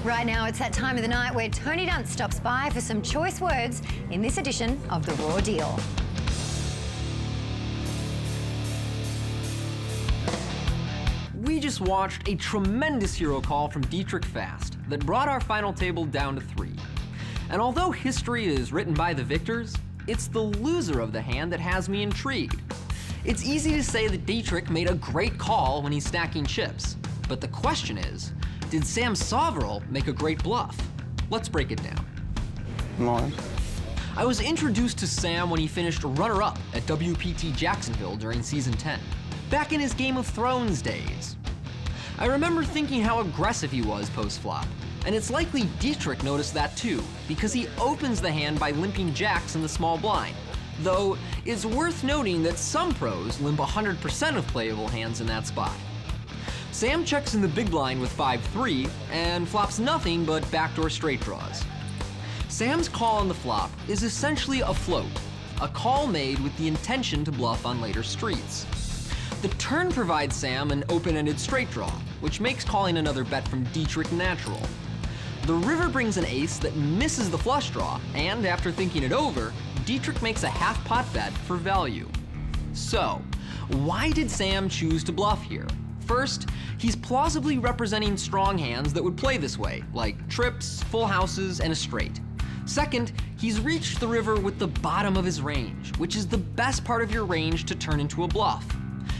Right now, it's that time of the night where Tony Dunst stops by for some choice words in this edition of The Raw Deal. We just watched a tremendous hero call from Dietrich Fast that brought our final table down to 3. And although history is written by the victors, it's the loser of the hand that has me intrigued. It's easy to say that Dietrich made a great call when he's stacking chips, but the question is, did Sam Soverall make a great bluff? Let's break it down. Come on. I was introduced to Sam when he finished runner-up at WPT Jacksonville during season 10, back in his Game of Thrones days. I remember thinking how aggressive he was post-flop, and it's likely Dietrich noticed that too, because he opens the hand by limping jacks in the small blind. Though, it's worth noting that some pros limp 100% of playable hands in that spot. Sam checks in the big blind with 5-3 and flops nothing but backdoor straight draws. Sam's call on the flop is essentially a float, a call made with the intention to bluff on later streets. The turn provides Sam an open-ended straight draw, which makes calling another bet from Dietrich natural. The river brings an ace that misses the flush draw, and after thinking it over, Dietrich makes a half-pot bet for value. So, why did Sam choose to bluff here? First, he's plausibly representing strong hands that would play this way, like trips, full houses, and a straight. Second, he's reached the river with the bottom of his range, which is the best part of your range to turn into a bluff.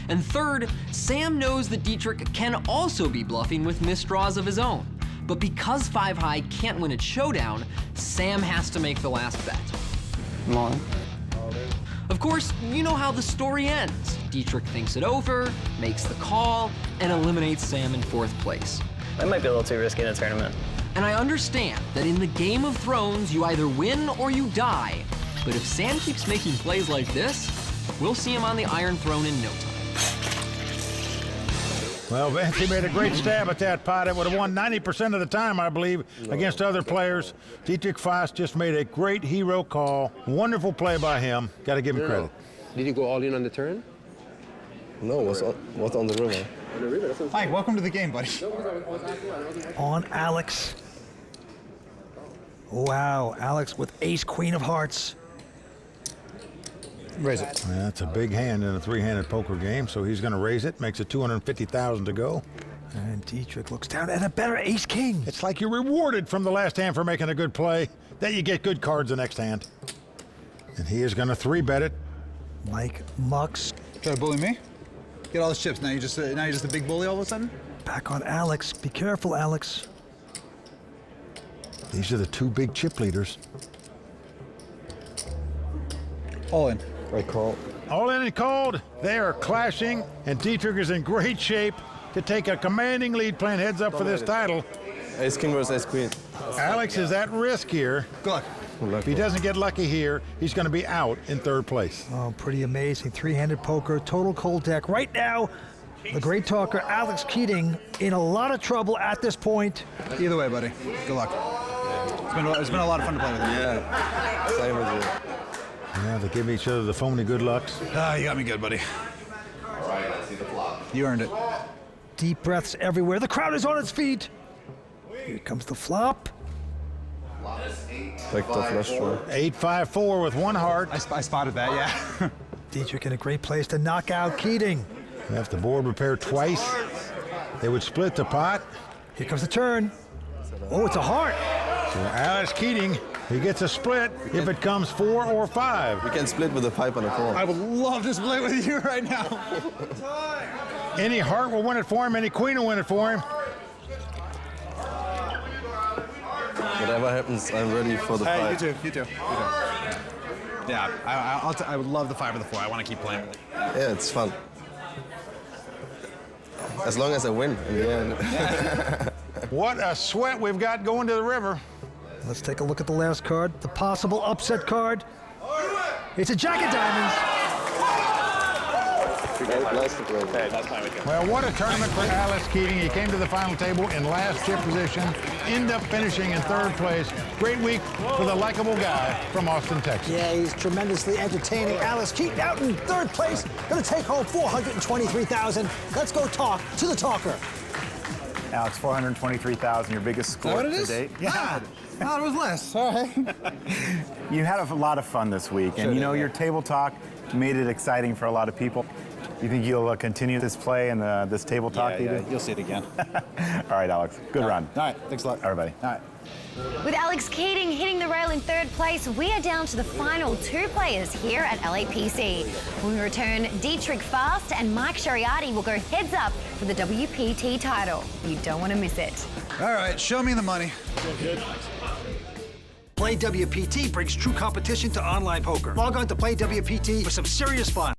And third, Sam knows that Dietrich can also be bluffing with misdraws of his own. But because 5-high can't win at showdown, Sam has to make the last bet. Come on. Of course, you know how the story ends. Dietrich thinks it over, makes the call, and eliminates Sam in 4th place. That might be a little too risky in a tournament. And I understand that in the Game of Thrones, you either win or you die. But if Sam keeps making plays like this, we'll see him on the Iron Throne in no time. Well, Vinci made a great stab at that pot. It would have won 90% of the time, I believe, against other players. Dietrich Faust just made a great hero call. Wonderful play by him. Got to give him credit. Did you go all in on the turn? No, what's on the river? Mike, welcome to the game, buddy. On Alex. Wow, Alex with ace, queen of hearts. Raise it. That's a big hand in a three-handed poker game, so he's going to raise it. Makes it $250,000 to go. And Dietrich looks down at a better ace-king. It's like you're rewarded from the last hand for making a good play. Then you get good cards the next hand. And he is going to 3-bet it. Mike mucks. Try to bully me? Get all those chips. Now you're just a big bully all of a sudden? Back on Alex. Be careful, Alex. These are the 2 big chip leaders. All in. I call. All in and called. They are clashing, and Dietrich is in great shape to take a commanding lead playing heads up for this title. Ace king versus ace queen. Alex is at risk here. Good luck. If he doesn't get lucky here, he's going to be out in 3rd place. Oh, pretty amazing. 3-handed poker, total cold deck. Right now, the great talker, Alex Keating, in a lot of trouble at this point. Either way, buddy. Good luck. It's been a lot of fun to play with you. Yeah. Same as you. Yeah, they give each other the phony good lucks. You got me good, buddy. All right, let's see the flop. You earned it. Deep breaths everywhere. The crowd is on its feet. Here comes the flop. Take the flush draw. 8-5-4 with 1 heart. I spotted that, yeah. Dietrich in a great place to knock out Keating. If the board would pair twice, they would split the pot. Here comes the turn. Oh, it's a heart. So Alex Keating, he gets a split if it comes 4 or 5. We can split with a 5 and a 4. I would love to split with you right now. Any heart will win it for him. Any queen will win it for him. Whatever happens, I'm ready for the 5. Hey, you too. Yeah, I would love the 5 or the 4. I want to keep playing with it. Yeah, it's fun. As long as I win in the end. What a sweat we've got going to the river. Let's take a look at the last card, the possible upset card. It's a jack of diamonds. Well, what a tournament for Alex Keating. He came to the final table in last chip position, ended up finishing in 3rd place. Great week for the likable guy from Austin, Texas. Yeah, he's tremendously entertaining. Alex Keating out in 3rd place, going to take home $423,000. Let's go talk to the talker. Alex, $423,000, your biggest score to date. Yeah. I thought it was less. All right. You had a lot of fun this week, and you know your table talk made it exciting for a lot of people. You think you'll continue this play and this table talk? Yeah, you'll see it again. All right, Alex. Good run. All right, thanks a lot. Everybody. All right. With Alex Keating hitting the rail in 3rd place, we are down to the final 2 players here at LAPC. When we return, Dietrich Faust and Mike Shariati will go heads up for the WPT title. You don't want to miss it. All right, show me the money. Play WPT brings true competition to online poker. Log on to Play WPT for some serious fun.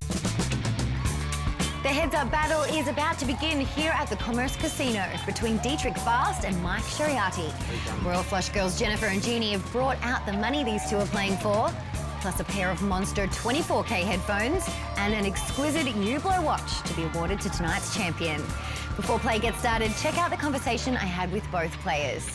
The heads-up battle is about to begin here at the Commerce Casino between Dietrich Faust and Mike Shariati. Royal Flush girls Jennifer and Jeannie have brought out the money these 2 are playing for, plus a pair of monster 24K headphones and an exquisite Hublot watch to be awarded to tonight's champion. Before play gets started, check out the conversation I had with both players.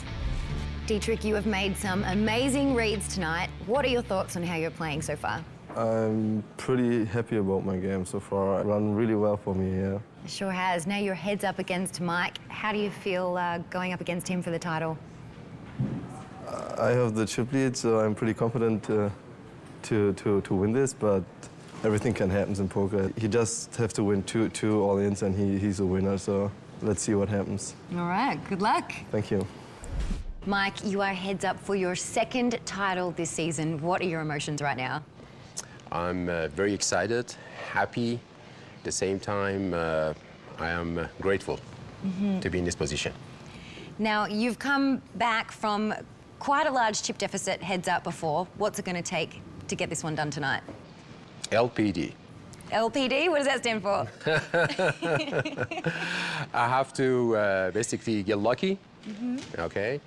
Dietrich, you have made some amazing reads tonight. What are your thoughts on how you're playing so far? I'm pretty happy about my game so far. It ran really well for me, yeah. It sure has. Now you're heads up against Mike. How do you feel going up against him for the title? I have the chip lead, so I'm pretty confident to win this, but everything can happen in poker. He just have to win two all-ins, and he's a winner, so let's see what happens. All right, good luck. Thank you. Mike, you are heads up for your second title this season. What are your emotions right now? I'm very excited, happy. At the same time, I am grateful to be in this position. Now, you've come back from quite a large chip deficit heads up before. What's it going to take to get this one done tonight? LPD. LPD? What does that stand for? I have to basically get lucky, okay?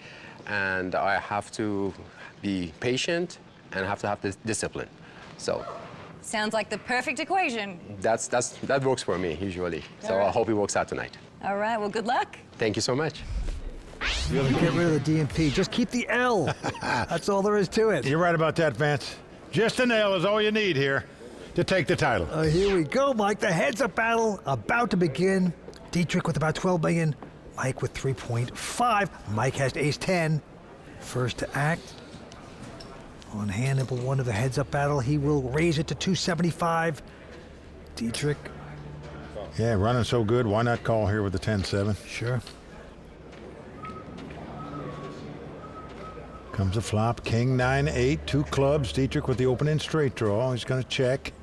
And I have to be patient and have to have this discipline. So Sounds like the perfect equation. that works for me usually. So I hope it works out tonight. All right, well, good luck. Thank you so much. You gotta get rid of the DMP. Just keep the L. That's all there is to it. You're right about that, Vince. Just an L is all you need here to take the title. Here we go, Mike. The heads-up battle about to begin. Dietrich with about 12 million. Mike with 3.5. Mike has ace-10. First to act. On hand number one of the heads-up battle, he will raise it to 275. Dietrich. Yeah, running so good, why not call here with the 10-7? Sure. Comes a flop, king 9-8, two clubs. Dietrich with the opening straight draw. He's going to check.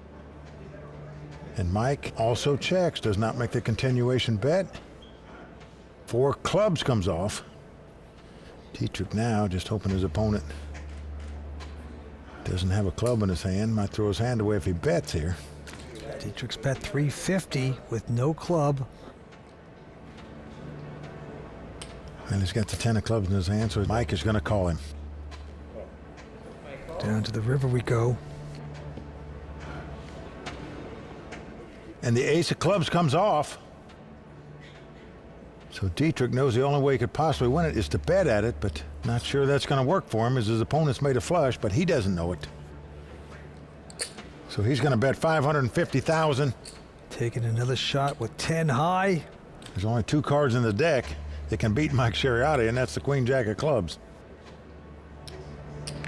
And Mike also checks, does not make the continuation bet. 4 clubs comes off. Dietrich now just hoping his opponent doesn't have a club in his hand. Might throw his hand away if he bets here. Dietrich's bet 350 with no club. And he's got the 10 of clubs in his hand, so Mike is going to call him. Down to the river we go. And the ace of clubs comes off. So Dietrich knows the only way he could possibly win it is to bet at it, but not sure that's going to work for him as his opponent's made a flush, but he doesn't know it. So he's going to bet $550,000. Taking another shot with 10 high. There's only 2 cards in the deck that can beat Mike Shariati, and that's the Queen Jack of clubs.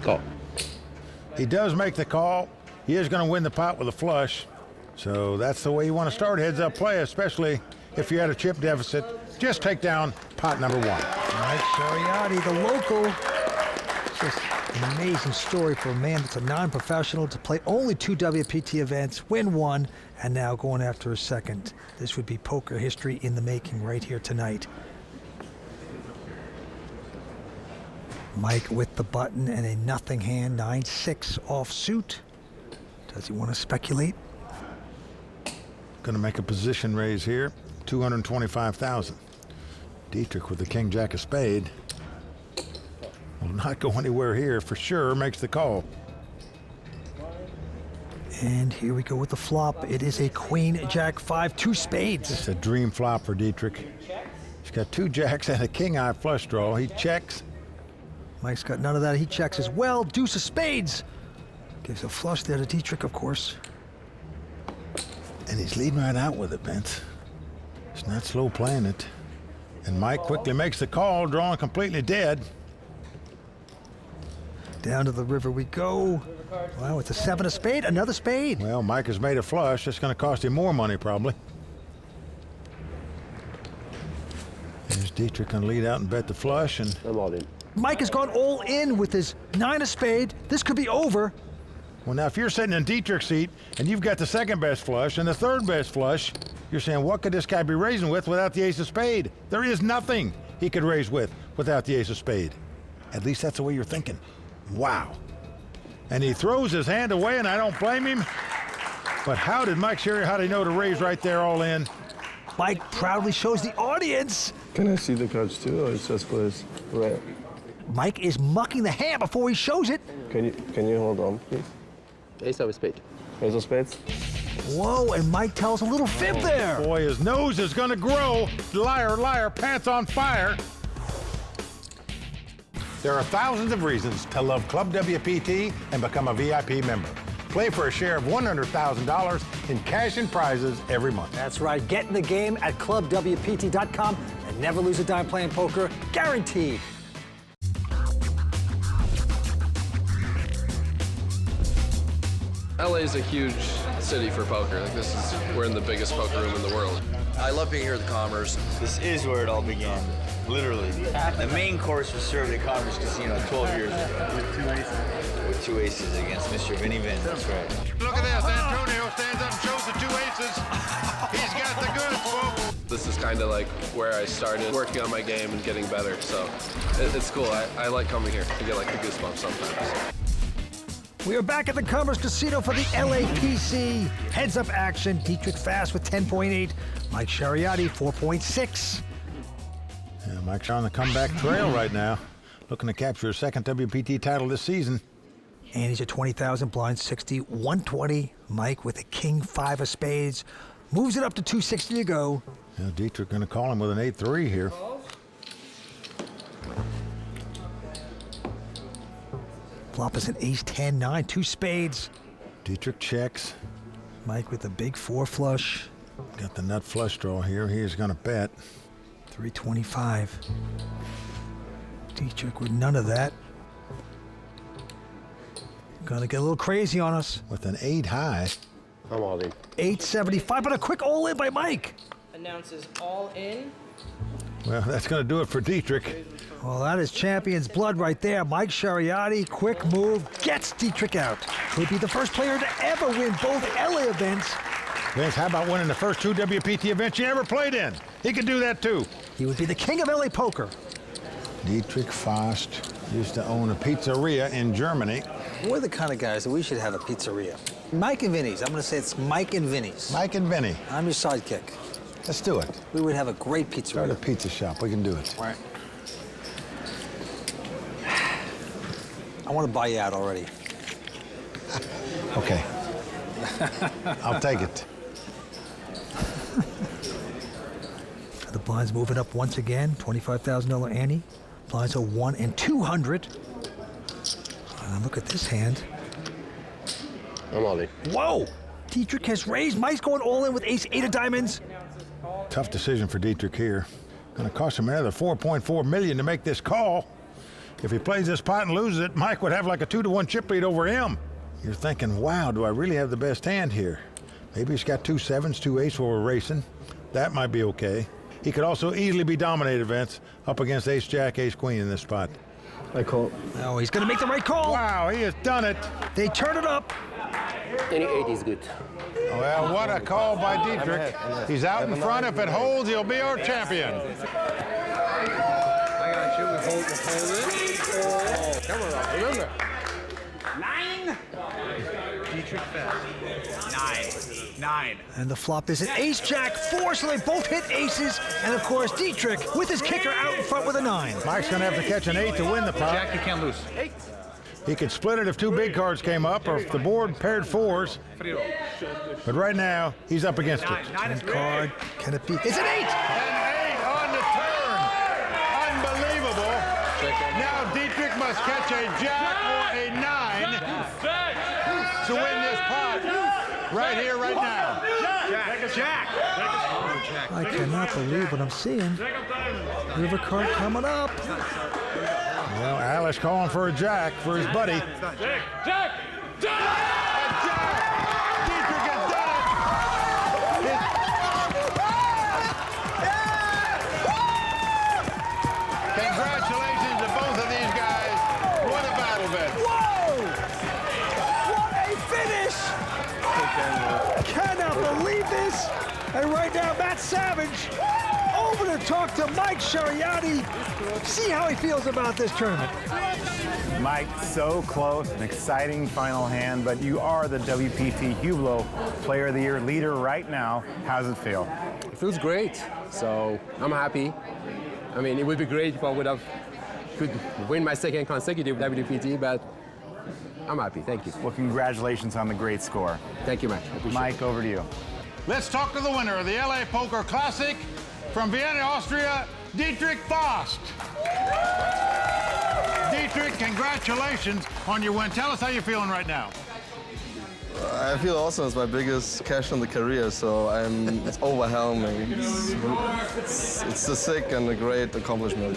Call. He does make the call. He is going to win the pot with a flush. So that's the way you want to start heads-up play, especially if you're at a chip deficit. Just take down pot number 1. Mike Shariati, the local. Just an amazing story for a man that's a non-professional to play only 2 WPT events, win 1, and now going after a second. This would be poker history in the making right here tonight. Mike with the button and a nothing hand, 9-6 offsuit. Does he want to speculate? Going to make a position raise here, $225,000. Dietrich with the king jack of spade will not go anywhere here for sure. Makes the call. And here we go with the flop. It is a queen jack 5, 2 spades. It's a dream flop for Dietrich. He's got 2 jacks and a king eye flush draw. He checks. Mike's got none of that. He checks as well. Deuce of spades. Gives a flush there to Dietrich, of course. And he's leading right out with it, Vince. He's not slow playing it. And Mike quickly makes the call, drawing completely dead. Down to the river we go. Wow, it's a 7 of spade, another spade. Well, Mike has made a flush. It's going to cost him more money, probably. Here's Dietrich going to lead out and bet the flush, and I'm all in. Mike has gone all in with his 9 of spade. This could be over. Well, now, if you're sitting in Dietrich's seat and you've got the second best flush and the third best flush, you're saying, what could this guy be raising with without the ace of spade? There is nothing he could raise with without the ace of spade. At least that's the way you're thinking. Wow. And he throws his hand away, and I don't blame him. But how did Mike Shariati know to raise right there all in? Mike proudly shows the audience. Can I see the cards too, or it's just plays red? Mike is mucking the hand before he shows it. Can you hold on, please? Ace of spade. Ace of spades. Whoa, and Mike tells a little fib there. Boy, his nose is going to grow. Liar, liar, pants on fire. There are thousands of reasons to love Club WPT and become a VIP member. Play for a share of $100,000 in cash and prizes every month. That's right. Get in the game at clubwpt.com and never lose a dime playing poker, guaranteed. LA is a huge city for poker. We're in the biggest poker room in the world. I love being here at the Commerce. This is where it all began, literally. The main course was served at Commerce Casino 12 years ago. With 2 aces? With 2 aces against Mr. Vinny Vin, that's right. Look at this, Antonio stands up and shows the 2 aces. He's got the goods, folks. This is kind of like where I started working on my game and getting better, so it's cool. I like coming here. I get like the goosebumps sometimes. We are back at the Commerce Casino for the LAPC. Heads-up action. Dietrich Fast with 10.8. Mike Shariati, 4.6. Yeah, Mike's on the comeback trail right now, looking to capture his second WPT title this season. And he's at 20,000 blind, 60, 120. Mike with a king 5 of spades. Moves it up to 260 to go. Yeah, Dietrich going to call him with an 8-3 here. Flop is an ace 10-9, 2 spades. Dietrich checks. Mike with a big 4 flush. Got the nut flush draw here. He is going to bet. 325. Dietrich with none of that. Gonna get a little crazy on us. With an 8 high. I'm all in. 875, but a quick all-in by Mike. Announces all in. Well, that's going to do it for Dietrich. Well, that is champion's blood right there. Mike Shariati, quick move, gets Dietrich out. Could be the first player to ever win both LA events. Vince, how about winning the first 2 WPT events you ever played in? He could do that too. He would be the king of LA poker. Dietrich Fast used to own a pizzeria in Germany. We're the kind of guys that we should have a pizzeria. Mike and Vinny's. I'm going to say it's Mike and Vinny's. Mike and Vinny. I'm your sidekick. Let's do it. We would have a great pizzeria. Start a pizza shop. We can do it. All right. I want to buy you out already. Okay. I'll take it. The blinds moving up once again. $25,000 ante. Blinds are 1 and 200. Look at this hand. I'm all in. Whoa! Dietrich has raised. Mike's going all in with ace 8 of diamonds. Tough decision for Dietrich here. Going to cost him another $4.4 million to make this call. If he plays this pot and loses it, Mike would have like a 2-to-1 chip lead over him. You're thinking, wow, do I really have the best hand here? Maybe he's got 2 sevens, 2 aces while we're racing. That might be okay. He could also easily be dominated, Vince, up against ace jack, ace queen in this spot. I call. Oh, he's going to make the right call. Wow, he has done it. They turn it up. Any 8 is good. Well, what a call by Dietrich. He's out in front. If it holds, he'll be our champion. I got you. Hold it. Come on, remember. 9. Dietrich Fast. 9. And the flop is an ace jack 4, so they both hit aces. And of course, Dietrich with his kicker out in front with a 9. Mike's going to have to catch an 8 to win the pot. Jack, you can't lose. 8. He could split it if 2 big cards came up or if the board paired 4s. But right now, he's up against it. 10 card. Can it be? It's an 8! An 8 on the turn. Unbelievable. Now Dietrich must catch a jack or a 9 to win this pot. Right here, right now. Jack. I cannot believe what I'm seeing. River card coming up. Well, Alice calling for a jack for his buddy. Jack! Dietrich has done it. Congratulations to both of these guys. What a battle, Vince. Whoa! What a finish! Cannot believe this. And right now, Matt Savage over to talk to Mike Shariati. See how he feels about this tournament. Mike, so close, an exciting final hand, but you are the WPT Hublot Player of the Year leader right now. How does it feel? It feels great, so I'm happy. I mean, it would be great if I could win my second consecutive WPT, but I'm happy. Thank you. Well, congratulations on the great score. Thank you, Mike. Mike, over to you. Let's talk to the winner of the LA Poker Classic from Vienna, Austria, Dietrich Fast. Dietrich, congratulations on your win. Tell us how you're feeling right now. I feel awesome. It's my biggest cash in the career, so it's overwhelming. It's a sick and a great accomplishment.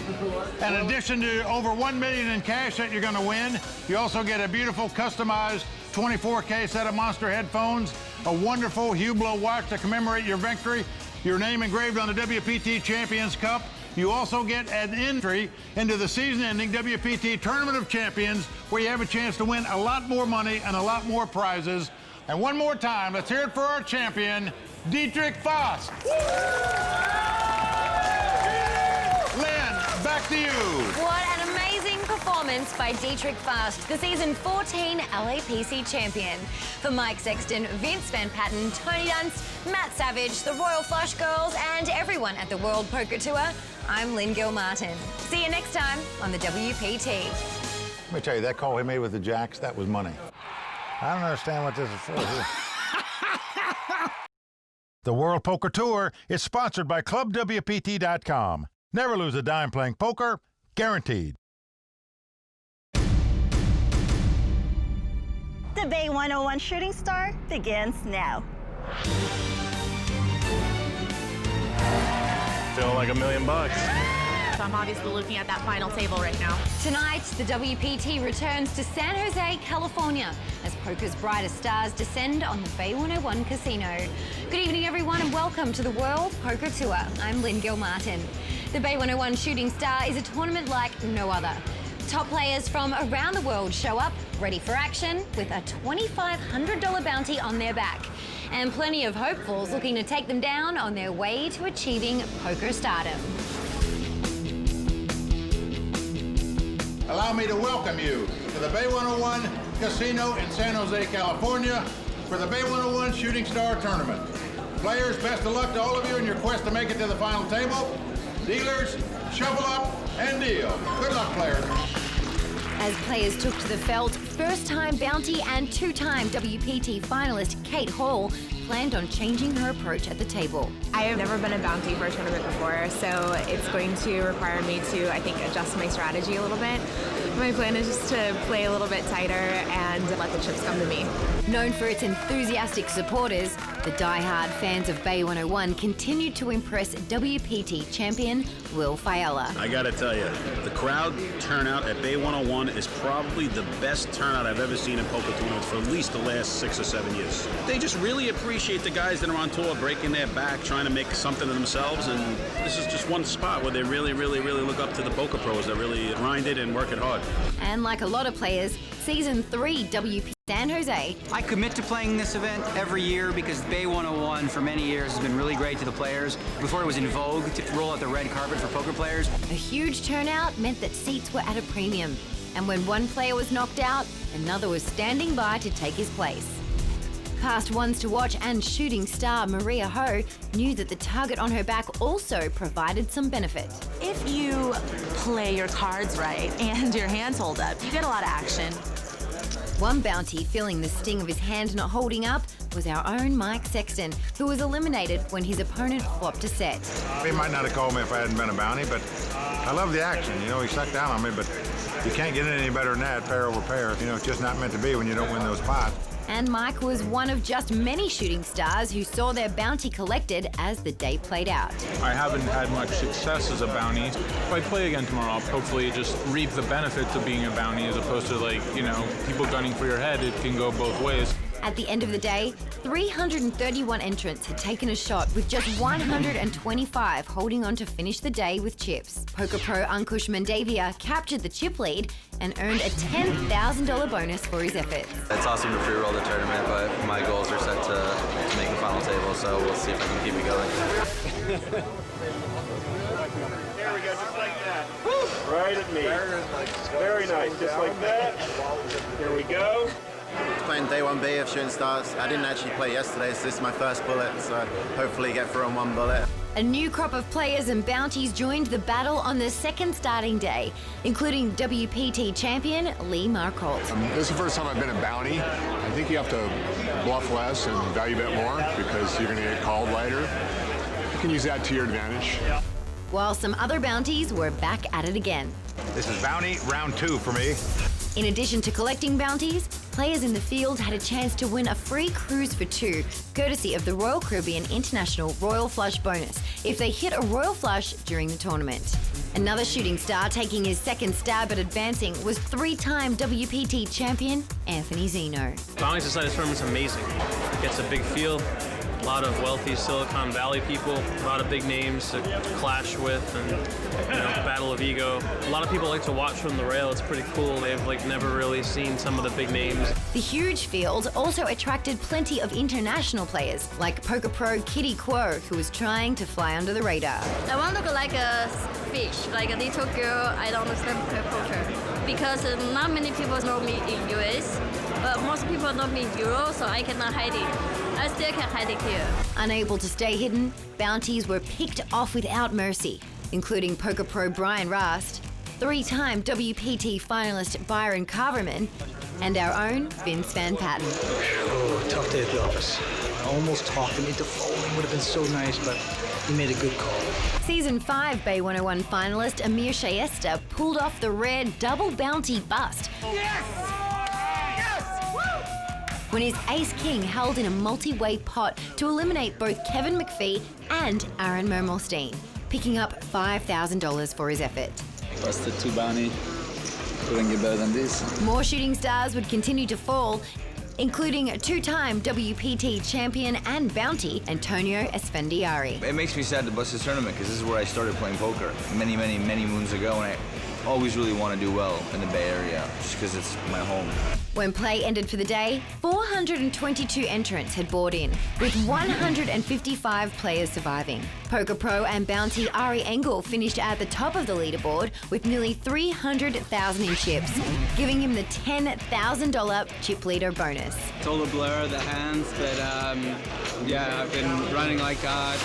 In addition to over $1 million in cash that you're going to win, you also get a beautiful customized 24K set of Monster headphones, a wonderful Hublot watch to commemorate your victory, your name engraved on the WPT Champions Cup. You also get an entry into the season-ending WPT Tournament of Champions, where you have a chance to win a lot more money and a lot more prizes. And one more time, let's hear it for our champion, Dietrich Faust. Lynn, back to you. What an amazing performance by Dietrich Faust, the season 14 LAPC champion. For Mike Sexton, Vince Van Patten, Tony Dunst, Matt Savage, the Royal Flush Girls, and everyone at the World Poker Tour, I'm Lynn Gilmartin. See you next time on the WPT. Let me tell you, that call he made with the jacks, that was money. I don't understand what this is for here. The World Poker Tour is sponsored by ClubWPT.com. Never lose a dime playing poker, guaranteed. The Bay 101 Shooting Star begins now. Feel like $1 million. So I'm obviously looking at that final table right now. Tonight, the WPT returns to San Jose, California, as poker's brightest stars descend on the Bay 101 Casino. Good evening, everyone, and welcome to the World Poker Tour. I'm Lynn Gilmartin. The Bay 101 Shooting Star is a tournament like no other. Top players from around the world show up, ready for action, with a $2,500 bounty on their back. And plenty of hopefuls looking to take them down on their way to achieving poker stardom. Allow me to welcome you to the Bay 101 Casino in San Jose, California for the Bay 101 Shooting Star Tournament. Players, best of luck to all of you in your quest to make it to the final table. Dealers, shuffle up and deal. Good luck, players. As players took to the felt, first-time bounty and two-time WPT finalist Kate Hall planned on changing her approach at the table. I have never been a bounty for a tournament before, so it's going to require me to, I think, adjust my strategy a little bit. My plan is just to play a little bit tighter and let the chips come to me. Known for its enthusiastic supporters, the die-hard fans of Bay 101 continued to impress WPT champion Will Fiala. I gotta tell you, the crowd turnout at Bay 101 is probably the best turnout I've ever seen in poker tournaments for at least the last 6 or 7 years. They just really appreciate the guys that are on tour breaking their back, trying to make something of themselves, and this is just one spot where they really look up to the poker pros that really grind it and work it hard. And like a lot of players, Season 3 WPT San Jose. I commit to playing this event every year because Bay 101 for many years has been really great to the players. Before it was in vogue to roll out the red carpet for poker players. A huge turnout meant that seats were at a premium. And when one player was knocked out, another was standing by to take his place. Past ones to watch and shooting star Maria Ho knew that the target on her back also provided some benefit. If you play your cards right and your hands hold up, you get a lot of action. One bounty feeling the sting of his hand not holding up was our own Mike Sexton, who was eliminated when his opponent flopped a set. He might not have called me if I hadn't been a bounty, but I love the action. You know, he sucked down on me, but you can't get any better than that, pair over pair. You know, it's just not meant to be when you don't win those pots. And Mike was one of just many shooting stars who saw their bounty collected as the day played out. I haven't had much success as a bounty. If I play again tomorrow, I'll hopefully just reap the benefits of being a bounty as opposed to, like, you know, people gunning for your head. It can go both ways. At the end of the day, 331 entrants had taken a shot, with just 125 holding on to finish the day with chips. Poker pro Ankush Mandavia captured the chip lead and earned a $10,000 bonus for his efforts. It's awesome to free-roll the tournament, but my goals are set to make the final table, so we'll see if I can keep it going. There we go, just like that. Right at me. Very nice, just like that. Here we go. Playing day 1B of Shooting Stars. I didn't actually play yesterday, so this is my first bullet, so hopefully get through on one bullet. A new crop of players and bounties joined the battle on the second starting day, including WPT champion Lee Marcolt. This is the first time I've been a bounty. I think you have to bluff less and value bet more because you're going to get called later. You can use that to your advantage. while some other bounties were back at it again. This is bounty round 2 for me. In addition to collecting bounties, players in the field had a chance to win a free cruise for 2, courtesy of the Royal Caribbean International Royal Flush bonus, if they hit a Royal Flush during the tournament. Another shooting star taking his second stab at advancing was 3-time WPT champion Anthony Zeno. Bounties inside this tournament's amazing. It gets a big field. A lot of wealthy Silicon Valley people, a lot of big names to clash with, and battle of ego. A lot of people like to watch from the rail. It's pretty cool. They've never really seen some of the big names. The huge field also attracted plenty of international players, like poker pro Kitty Kuo, who was trying to fly under the radar. I want to look like a fish, like a little girl. I don't understand poker because not many people know me in US, but most people know me in Europe, so I cannot hide it. I still can hide it here. Unable to stay hidden, bounties were picked off without mercy, including poker pro Brian Rast, 3-time WPT finalist Byron Carverman, and our own Vince Van Patten. Oh, tough day at the office. I almost talked him into folding. Would have been so nice, but he made a good call. Season 5 Bay 101 finalist Amir Shayesta pulled off the rare double bounty bust. Yes! When his ace-king held in a multi-way pot to eliminate both Kevin McPhee and Aaron Mermelstein, picking up $5,000 for his effort. Busted 2 bounty. Couldn't get better than this. More shooting stars would continue to fall, including 2-time WPT champion and bounty Antonio Esfandiari. It makes me sad to bust this tournament because this is where I started playing poker many moons ago, and I always really want to do well in the Bay Area just because it's my home. When play ended for the day, 422 entrants had bought in, with 155 players surviving. Poker pro and bounty Ari Engel finished at the top of the leaderboard with nearly 300,000 in chips, giving him the $10,000 chip leader bonus. It's all a blur of the hands, but yeah, I've been running like God.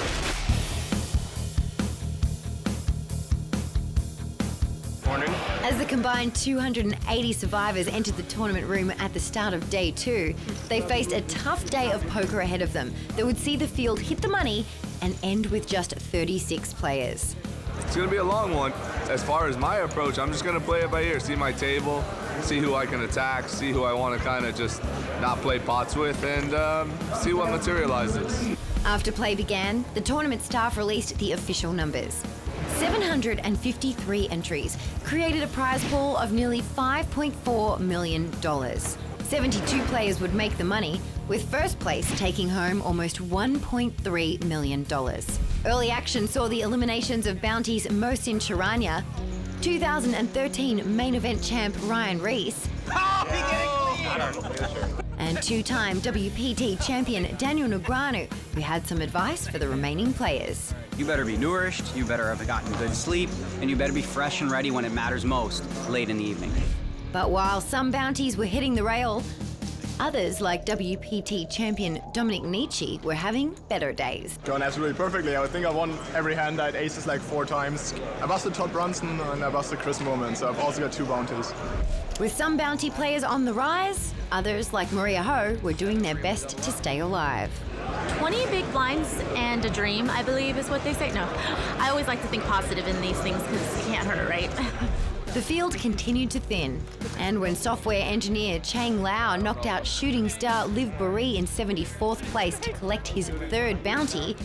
As the combined 280 survivors entered the tournament room at the start of day 2, they faced a tough day of poker ahead of them that would see the field hit the money and end with just 36 players. It's going to be a long one. As far as my approach, I'm just going to play it by ear, see my table, see who I can attack, see who I want to kind of just not play pots with, and see what materializes. After play began, the tournament staff released the official numbers. 753 entries created a prize pool of nearly $5.4 million. 72 players would make the money, with first place taking home almost $1.3 million. Early action saw the eliminations of bounties Mohsin Charania, 2013 main event champ Ryan Reese, and 2-time WPT champion Daniel Negreanu, who had some advice for the remaining players. You better be nourished, you better have gotten good sleep, and you better be fresh and ready when it matters most, late in the evening. But while some bounties were hitting the rail, others, like WPT champion Dominic Nietzsche, were having better days. Going absolutely perfectly. I think I won every hand. I had aces like 4 times. I busted Todd Brunson and I busted Chris Moorman, so I've also got 2 bounties. With some bounty players on the rise, others, like Maria Ho, were doing their best to stay alive. 20 big blinds and a dream, I believe is what they say. No, I always like to think positive in these things because you can't hurt it, right? The field continued to thin, and when software engineer Chang Lau knocked out shooting star Liv Borie in 74th place to collect his 3rd bounty,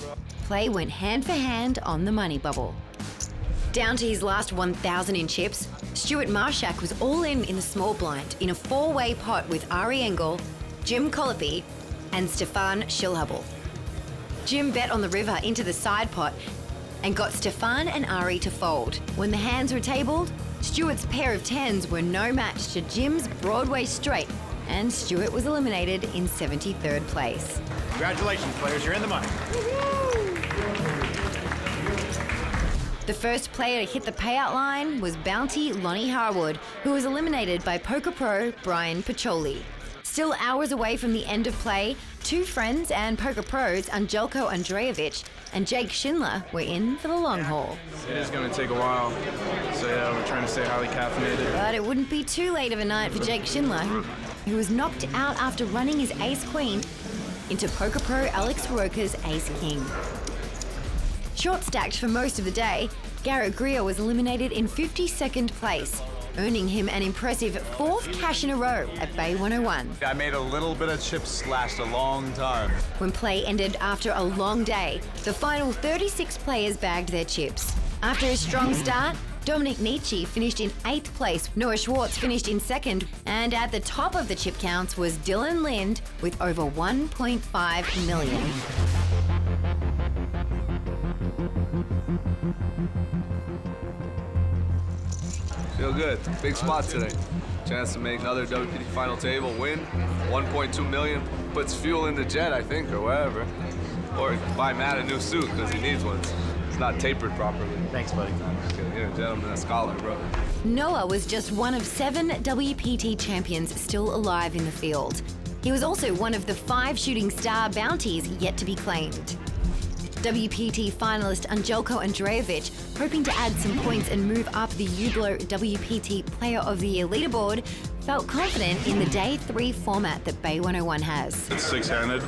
play went hand for hand on the money bubble. Down to his last 1,000 in chips, Stuart Marshak was all in the small blind in a 4-way pot with Ari Engel, Jim Colopy, and Stefan Schilhubel. Jim bet on the river into the side pot and got Stefan and Ari to fold. When the hands were tabled, Stuart's pair of 10s were no match to Jim's Broadway straight, and Stuart was eliminated in 73rd place. Congratulations, players, you're in the money. The first player to hit the payout line was bounty Lonnie Harwood, who was eliminated by poker pro Brian Pacholi. Still hours away from the end of play, 2 friends and poker pros Angelko Andreevich and Jake Schindler were in for the long haul. It is going to take a while, so yeah, we're trying to stay highly caffeinated. But it wouldn't be too late of a night for Jake Schindler, who was knocked out after running his ace-queen into poker pro Alex Roca's ace-king. Short-stacked for most of the day, Garrett Greer was eliminated in 52nd place, earning him an impressive 4th cash in a row at Bay 101. I made a little bit of chips last a long time. When play ended after a long day, the final 36 players bagged their chips. After a strong start, Dominic Nietzsche finished in 8th place, Noah Schwartz finished in 2nd, and at the top of the chip counts was Dylan Lind with over 1.5 million. Feel good. Big spot today. Chance to make another WPT final table, win. 1.2 million. Puts fuel in the jet, I think, or whatever. Or buy Matt a new suit because he needs one. It's not tapered properly. Thanks, buddy. Just kidding. You're a gentleman, a scholar, bro. Noah was just one of 7 WPT champions still alive in the field. He was also one of the 5 shooting star bounties yet to be claimed. WPT finalist Angelko Andrejevic, hoping to add some points and move up the Hublot WPT Player of the Year leaderboard, felt confident in the Day 3 format that Bay 101 has. It's six-handed,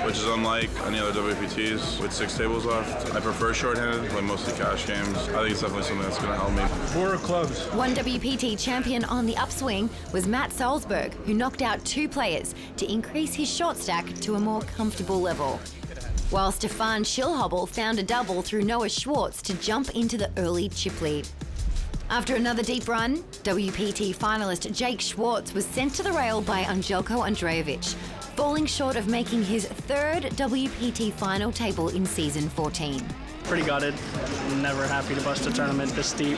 which is unlike any other WPTs with 6 tables left. I prefer short-handed, like mostly cash games. I think it's definitely something that's going to help me. 4 clubs. One WPT champion on the upswing was Matt Salzberg, who knocked out 2 players to increase his short stack to a more comfortable level. While Stefan Schillhobel found a double through Noah Schwartz to jump into the early chip lead. After another deep run, WPT finalist Jake Schwartz was sent to the rail by Angelko Andrejevic, falling short of making his 3rd WPT final table in season 14. Pretty gutted. Never happy to bust a tournament this deep.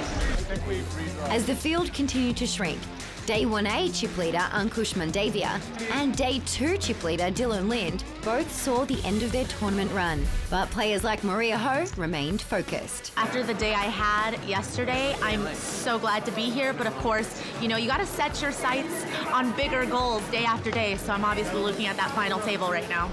As the field continued to shrink, Day 1A chip leader Ankush Mandavia and Day 2 chip leader Dylan Lind both saw the end of their tournament run, but players like Maria Ho remained focused. After the day I had yesterday, I'm so glad to be here, but of course, you gotta set your sights on bigger goals day after day, so I'm obviously looking at that final table right now.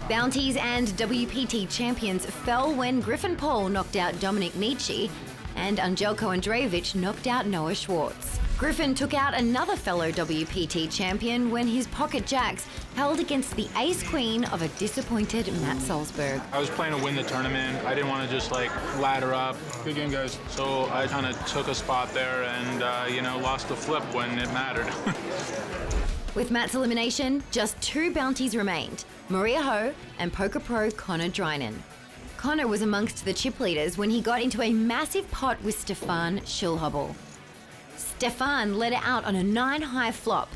Bounties and WPT champions fell when Griffin Paul knocked out Dominic Nietzsche and Angelko Andrejevic knocked out Noah Schwartz. Griffin took out another fellow WPT champion when his pocket jacks held against the ace-queen of a disappointed Matt Salzberg. I was playing to win the tournament. I didn't want to just ladder up. Good game, guys. So I kind of took a spot there and, lost the flip when it mattered. With Matt's elimination, just 2 bounties remained, Maria Ho and poker pro Connor Drynan. Connor was amongst the chip leaders when he got into a massive pot with Stefan Schillhobel. Stefan let it out on a 9-high flop.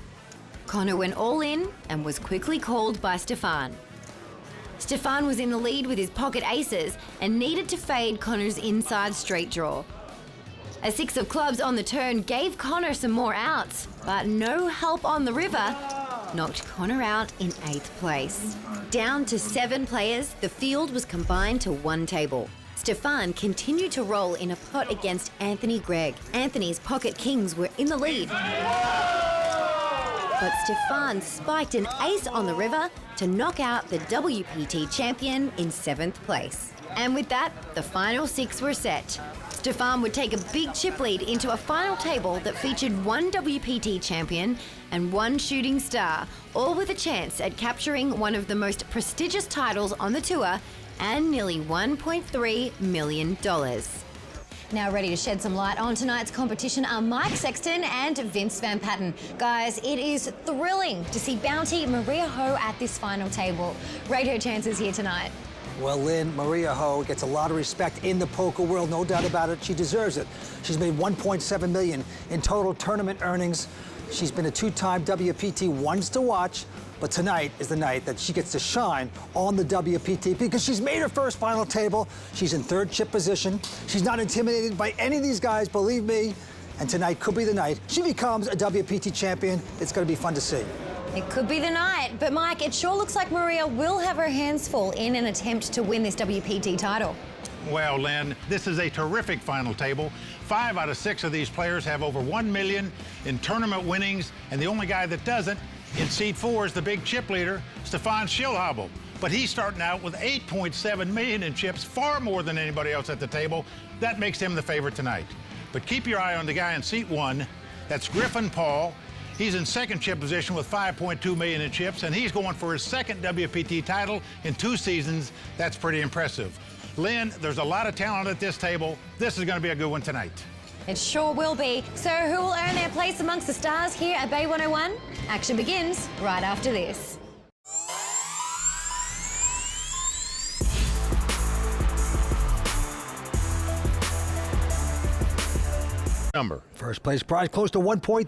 Connor went all in and was quickly called by Stefan. Stefan was in the lead with his pocket aces and needed to fade Connor's inside straight draw. A 6 of clubs on the turn gave Connor some more outs, but no help on the river knocked Connor out in 8th place. Down to 7 players, the field was combined to 1 table. Stefan continued to roll in a pot against Anthony Gregg. Anthony's pocket kings were in the lead. But Stefan spiked an ace on the river to knock out the WPT champion in 7th place. And with that, the final 6 were set. Stefan would take a big chip lead into a final table that featured 1 WPT champion and 1 shooting star, all with a chance at capturing one of the most prestigious titles on the tour and nearly $1.3 million. Now ready to shed some light on tonight's competition are Mike Sexton and Vince Van Patten. Guys, it is thrilling to see Bounty Maria Ho at this final table. Rate her chances here tonight. Well, Lynn, Maria Ho gets a lot of respect in the poker world, no doubt about it. She deserves it. She's made $1.7 million in total tournament earnings. She's been a 2-time WPT once to watch, but tonight is the night that she gets to shine on the WPT because she's made her first final table. She's in 3rd chip position. She's not intimidated by any of these guys, believe me. And tonight could be the night she becomes a WPT champion. It's going to be fun to see. It could be the night, but Mike, it sure looks like Maria will have her hands full in an attempt to win this WPT title. Well, Lynn, this is a terrific final table. 5 out of 6 of these players have over $1 million in tournament winnings, and the only guy that doesn't in seed 4 is the big chip leader, Stefan Schillhobel. But he's starting out with $8.7 million in chips, far more than anybody else at the table. That makes him the favorite tonight. But keep your eye on the guy in seat 1. That's Griffin Paul. He's in 2nd chip position with $5.2 million in chips, and he's going for his 2nd WPT title in 2 seasons. That's pretty impressive. Lynn, there's a lot of talent at this table. This is going to be a good one tonight. It sure will be. So who will earn their place amongst the stars here at Bay 101? Action begins right after this. Number. First place prize close to $1.3